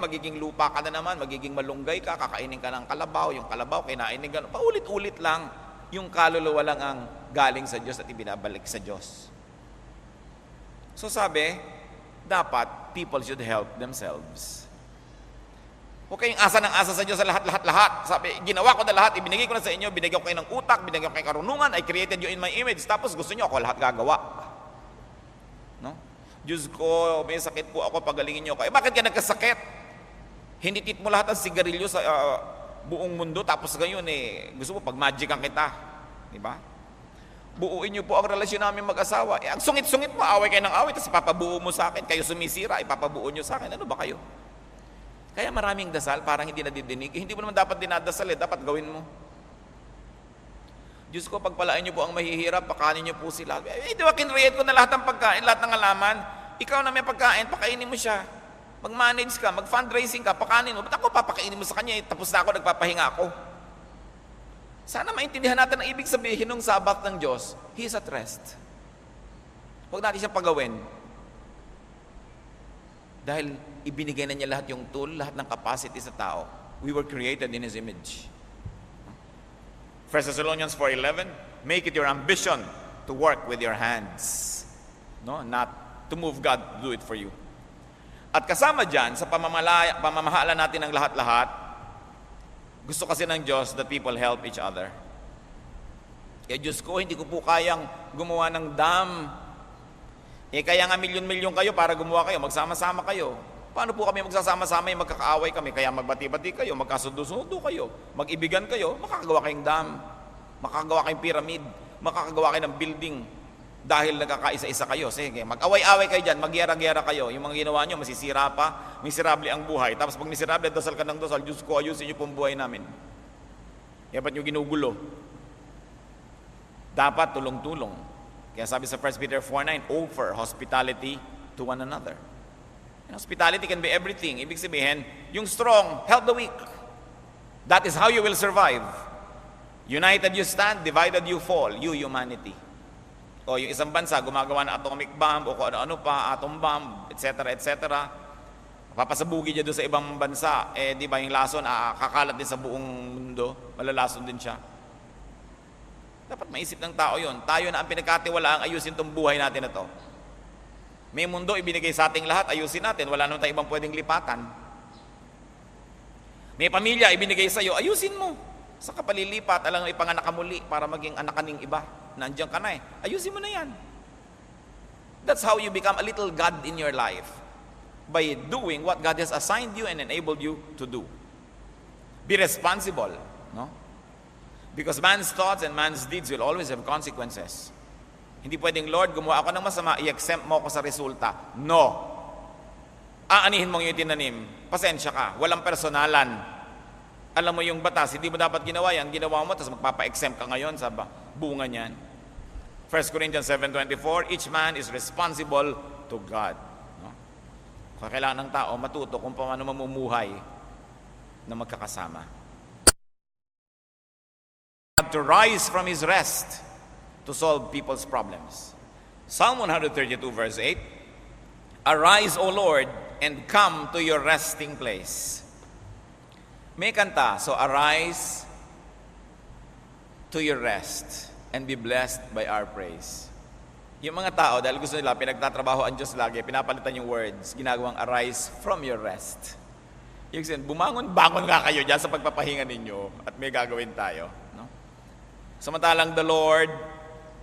magiging lupa ka na naman, magiging malunggay ka, kakainin ka ng kalabaw, yung kalabaw, kinainin ka, paulit-ulit lang, yung kaluluwa lang ang galing sa Diyos at ibinabalik sa Diyos. So sabi, dapat people should help themselves. Huwag kayong asa ng asa sa Diyos sa lahat. Sabi, ginawa ko na lahat, ibinigay ko na sa inyo, binigyan ko kayo ng utak, binigyan ko kayo karunungan, I created you in my image, tapos gusto nyo ako lahat gagawa. No? Diyos ko, may sakit po ako, pagalingin nyo ako. Bakit ka nagkasakit? Hinitit mo lahat ang sigarilyo sa buong mundo, tapos ngayon gusto mo pag-magican kita. Di ba? Buuin niyo po ang relasyon namin mag-asawa. Ang sungit-sungit mo, away kayo ng away, tapos ipapabuo mo sa akin. Kayo sumisira, ipapabuo niyo sa akin. Ano ba kayo? Kaya maraming dasal, parang hindi nadidinig. Hindi mo naman dapat dinadasal dapat gawin mo. Diyos ko, pagpalain niyo po ang mahihirap, pakanin niyo po sila. Di ba, kinreate ko na lahat ng pagkain, lahat ng alaman. Ikaw na may pagkain, pakainin mo siya. Mag-manage ka, mag-fundraising ka, pakanin mo. Ba't ako papakainin mo sa kanya? Tapos na ako, nagpapahinga ako. Sana maintindihan natin ang ibig sabihin ng Sabbath ng Diyos. He is at rest. Huwag natin siyang pagawin. Dahil ibinigay na niya lahat yung tool, lahat ng capacity sa tao. We were created in His image. 1 Thessalonians 4:11, make it your ambition to work with your hands. No, not to move God to do it for you. At kasama dyan, sa pamamahala natin ng lahat-lahat, gusto kasi ng Diyos that people help each other. Kaya Diyos ko, hindi ko po kayang gumawa ng dam. Kaya nga milyon-milyon kayo para gumawa kayo, magsama-sama kayo. Paano po kami magsasama-sama yung magkakaaway kami? Kaya magbati-bati kayo, magkasundo-sundo kayo, mag-ibigan kayo, makakagawa kayong dam, makakagawa kayong pyramid, makakagawa kayo ng building. Dahil nagkakaisa-isa kayo. Sige, mag-away-away kayo dyan, magyara-gyara kayo. Yung mga ginawa nyo, masisira pa, miserable ang buhay. Tapos pag miserable, dasal ka ng dasal, Diyos ko, ayusin nyo pong buhay namin. Kaya ba't nyo ginugulo? Dapat tulong-tulong. Kaya sabi sa 1 Peter 4:9, offer hospitality to one another. And hospitality can be everything. Ibig sabihin, yung strong, help the weak. That is how you will survive. United you stand, divided you fall. You, humanity. O yung isang bansa, gumagawa ng atomic bomb, o kung ano-ano pa, atom bomb, etc., etc. Papasabugi niya doon sa ibang bansa, di ba yung lason, kakalat din sa buong mundo, malalason din siya. Dapat maisip ng tao yon. Tayo na ang pinagkatiwalaang ayusin itong buhay natin na to. May mundo ibinigay sa ating lahat, ayusin natin, wala naman tayong ibang pwedeng lipatan. May pamilya ibinigay sa iyo, ayusin mo. Sa kapalilipat, alang ipanganak ka muli para maging anak kaning iba. Nandiyan ka na ayusin mo na yan. That's how you become a little God in your life. By doing what God has assigned you and enabled you to do. Be responsible. No? Because man's thoughts and man's deeds will always have consequences. Hindi pwedeng, Lord, gumawa ako ng masama, i-exempt mo ako sa resulta. No. Aanihin mo yung tinanim. Pasensya ka. Walang personalan. Alam mo yung batas, hindi mo dapat ginawa yan. Ginawa mo, tapos magpapa-exempt ka ngayon sa bunga niyan. 1 Corinthians 7:24, each man is responsible to God. No? Kailangan ng tao matuto kung paano mamumuhay na magkakasama. To rise from his rest to solve people's problems. Psalm 132 verse 8, arise, O Lord, and come to your resting place. May kanta, so arise to your rest and be blessed by our praise. Yung mga tao, dahil gusto nila, pinagtatrabaho ang Diyos lagi, pinapalitan yung words, ginagawang arise from your rest. Yung sabihin, bangon nga kayo dyan sa pagpapahinga ninyo at may gagawin tayo. No? Samantalang the Lord,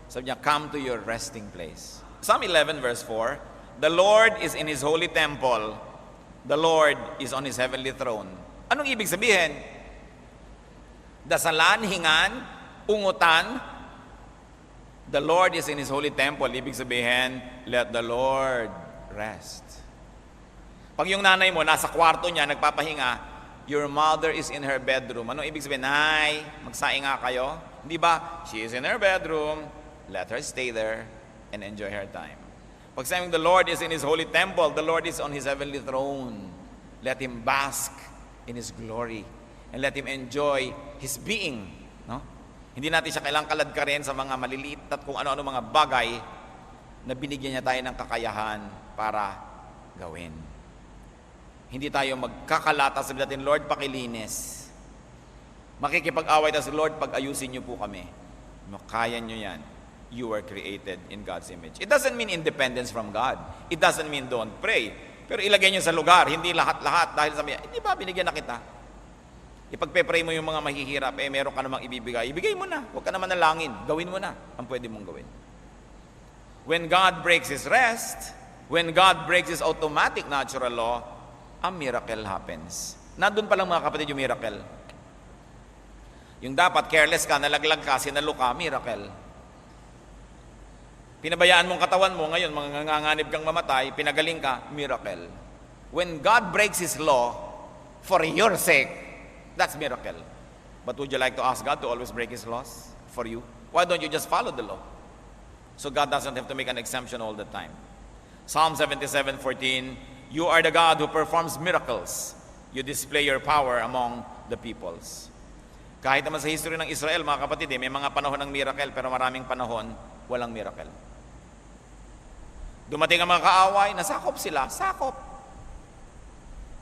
sabi niya, come to your resting place. Psalm 11 verse 4, the Lord is in His holy temple, the Lord is on His heavenly throne. Anong ibig sabihin? Dasalan, hingan, ungutan, the Lord is in His holy temple. Ibig sabihin, let the Lord rest. Pag yung nanay mo nasa kwarto niya, nagpapahinga, your mother is in her bedroom. Anong ibig sabihin? Nay, magsaing nga kayo. Hindi ba? She is in her bedroom. Let her stay there and enjoy her time. Pag saying the Lord is in His holy temple, the Lord is on His heavenly throne. Let Him bask in His glory and let Him enjoy His being. No? Hindi natin siya kailangang kaladkarin sa mga maliliit at kung ano-ano mga bagay na binigyan niya tayo ng kakayahan para gawin. Hindi tayo magkakalata, sabi natin, Lord, pakilinis. Makikipag-away tayo sa Lord, pag-ayusin niyo po kami. Kaya niyo yan. You were created in God's image. It doesn't mean independence from God. It doesn't mean don't pray. Pero ilagay niyo sa lugar, hindi lahat-lahat. Dahil sabi niya, hindi ba binigyan na kita? Ipagpe-pray mo yung mga mahihirap, meron ka namang ibibigay. Ibigay mo na. Huwag ka naman nalangin. Gawin mo na ang pwede mong gawin. When God breaks His rest, when God breaks His automatic natural law, a miracle happens. Nandun pa lang mga kapatid yung miracle. Yung dapat careless ka, nalaglag ka, sinalo ka, miracle. Pinabayaan mong katawan mo, ngayon manganganib kang mamatay, pinagaling ka, miracle. When God breaks His law for your sake, that's miracle. But would you like to ask God to always break His laws for you? Why don't you just follow the law? So God doesn't have to make an exemption all the time. Psalm 77:14, you are the God who performs miracles. You display your power among the peoples. Kahit naman sa history ng Israel, mga kapatid, may mga panahon ng miracle, pero maraming panahon, walang miracle. Dumating ang mga kaaway, nasakop sila, sakop.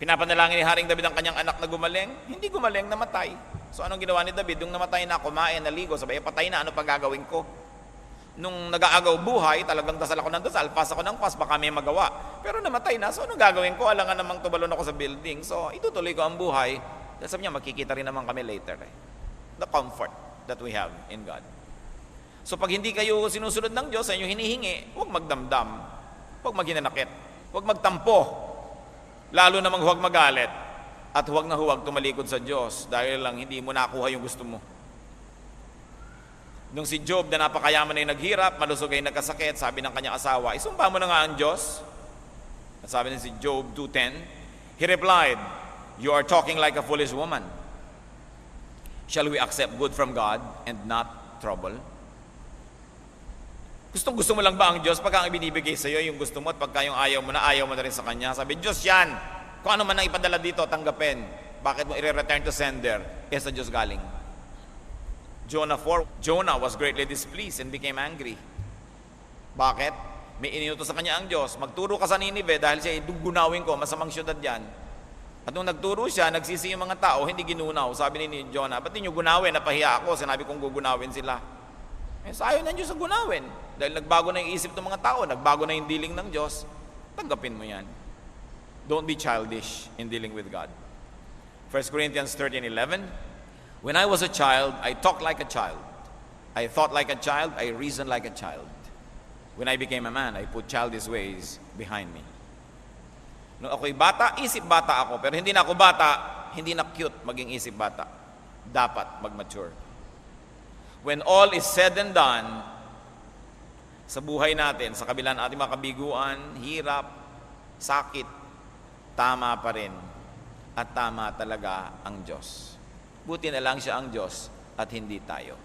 Pinapanalangin ni Haring David ang kanyang anak na gumaling, hindi gumaling, namatay. So anong ginawa ni David? Nung namatay na, kumain, naligo, sabay, patay na, ano pang gagawin ko? Nung nag-aagaw buhay, talagang dasal ako ng dasal, pas ako ng pas, baka may magawa. Pero namatay na, so anong gagawin ko? Alangan namang tubalon ako sa building. So itutuloy ko ang buhay. Dahil sabi niya, makikita rin naman kami later. The comfort that we have in God. So pag hindi kayo sinusunod ng Diyos sa inyo hinihingi, huwag magdamdam, huwag maghinanakit, huwag magtampo, lalo namang huwag magalit, at huwag na huwag tumalikod sa Diyos dahil lang hindi mo nakuha yung gusto mo. Nung si Job na napakayaman ay naghirap, malusog ay nagkasakit, sabi ng kanyang asawa, isumpa mo na nga ang Diyos. At sabi niya si Job 2:10, he replied, you are talking like a foolish woman. Shall we accept good from God and not trouble? Gusto mo lang ba ang Diyos? Pagka ang ibinibigay sa iyo, yung gusto mo, at pagka yung ayaw mo na rin sa Kanya. Sabi, Diyos yan. Kung ano man ang ipadala dito, tanggapin. Bakit mo i-return to sender? Sa Diyos galing. Jonah 4, Jonah was greatly displeased and became angry. Bakit? May iniutos sa kanya ang Diyos. Magturo ka sa Ninive dahil siya gunawin ko, masamang syudad yan. At nung nagturo siya, nagsisi yung mga tao, hindi ginunaw. Sabi ni Jonah, ba't niyo gunawin? Napahiya ako, sinabi kong gugunawin sila. Sayo ng Diyos sa gunawin. Dahil nagbago na yung isip ng mga tao, nagbago na yung dealing ng Diyos, tanggapin mo yan. Don't be childish in dealing with God. 1 Corinthians 13:11, when I was a child, I talked like a child. I thought like a child, I reasoned like a child. When I became a man, I put childish ways behind me. Nung ako'y bata, isip bata ako. Pero hindi na ako bata, hindi na cute maging isip bata. Dapat mag-mature. when all is said and done, sa buhay natin, sa kabila ng ating mga kabiguan, hirap, sakit, tama pa rin. At tama talaga ang Diyos. Buti na lang siya ang Diyos at hindi tayo.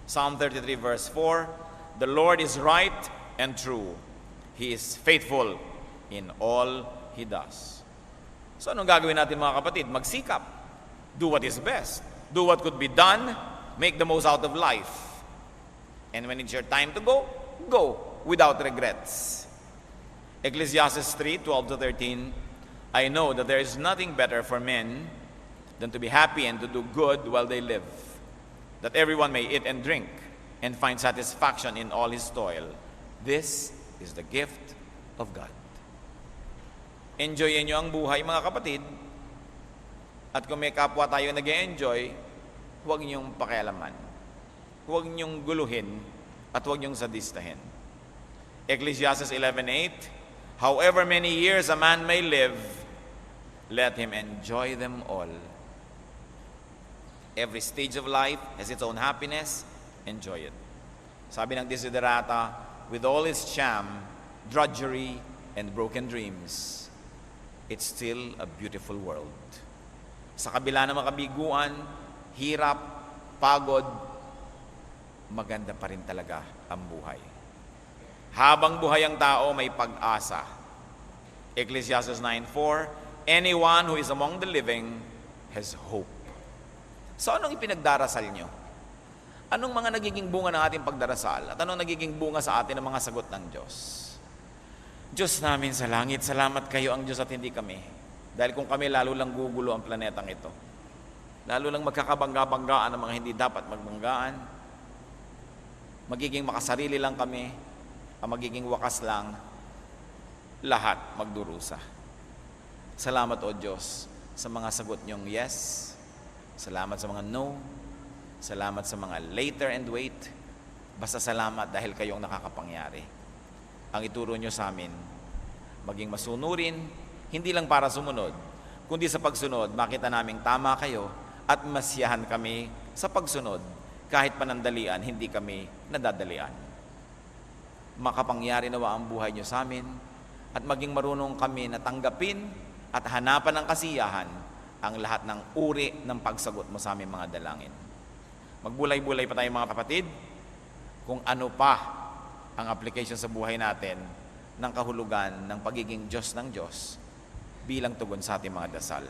Psalm 33 verse 4, the Lord is right and true. He is faithful in all He does. So anong gagawin natin mga kapatid? Magsikap. Do what is best. Do what could be done. Make the most out of life. And when it's your time to go, go without regrets. Ecclesiastes 3:12-13, I know that there is nothing better for men than to be happy and to do good while they live, that everyone may eat and drink and find satisfaction in all his toil. This is the gift of God. Enjoyin nyo ang buhay mga kapatid, at kung may kapwa tayo nag-enjoy, huwag niyong pakialaman. Huwag niyong guluhin at huwag niyong sadistahin. Ecclesiastes 11:8, however many years a man may live, let him enjoy them all. Every stage of life has its own happiness. Enjoy it. Sabi ng Desiderata, with all its sham, drudgery, and broken dreams, it's still a beautiful world. Sa kabila ng mga kabiguan, hirap, pagod, maganda pa rin talaga ang buhay. Habang buhay ang tao, may pag-asa. Ecclesiastes 9:4, anyone who is among the living has hope. So anong ipinagdarasal nyo? Anong mga nagiging bunga ng ating pagdarasal? At anong nagiging bunga sa atin ng mga sagot ng Diyos? Diyos namin sa langit, salamat kayo ang Diyos at hindi kami. Dahil kung kami, lalo lang gugulo ang planetang ito. Lalo lang magkakabangga-banggaan ang mga hindi dapat magbanggaan. Magiging makasarili lang kami. Ang magiging wakas lang, lahat magdurusa. Salamat o Diyos sa mga sagot niyong yes. Salamat sa mga no. Salamat sa mga later and wait. Basta salamat dahil kayong nakakapangyari. Ang ituro niyo sa amin, maging masunurin, hindi lang para sumunod, kundi sa pagsunod, makita naming tama kayo at masiyahan kami sa pagsunod. Kahit panandalian, hindi kami nadadalian. Makapangyari nawa ang buhay niyo sa amin at maging marunong kami na tanggapin at hanapan ng kasiyahan ang lahat ng uri ng pagsagot mo sa aming mga dalangin. Magbulay-bulay pa tayo mga kapatid kung ano pa ang application sa buhay natin ng kahulugan ng pagiging Diyos ng Diyos bilang tugon sa ating mga dasal.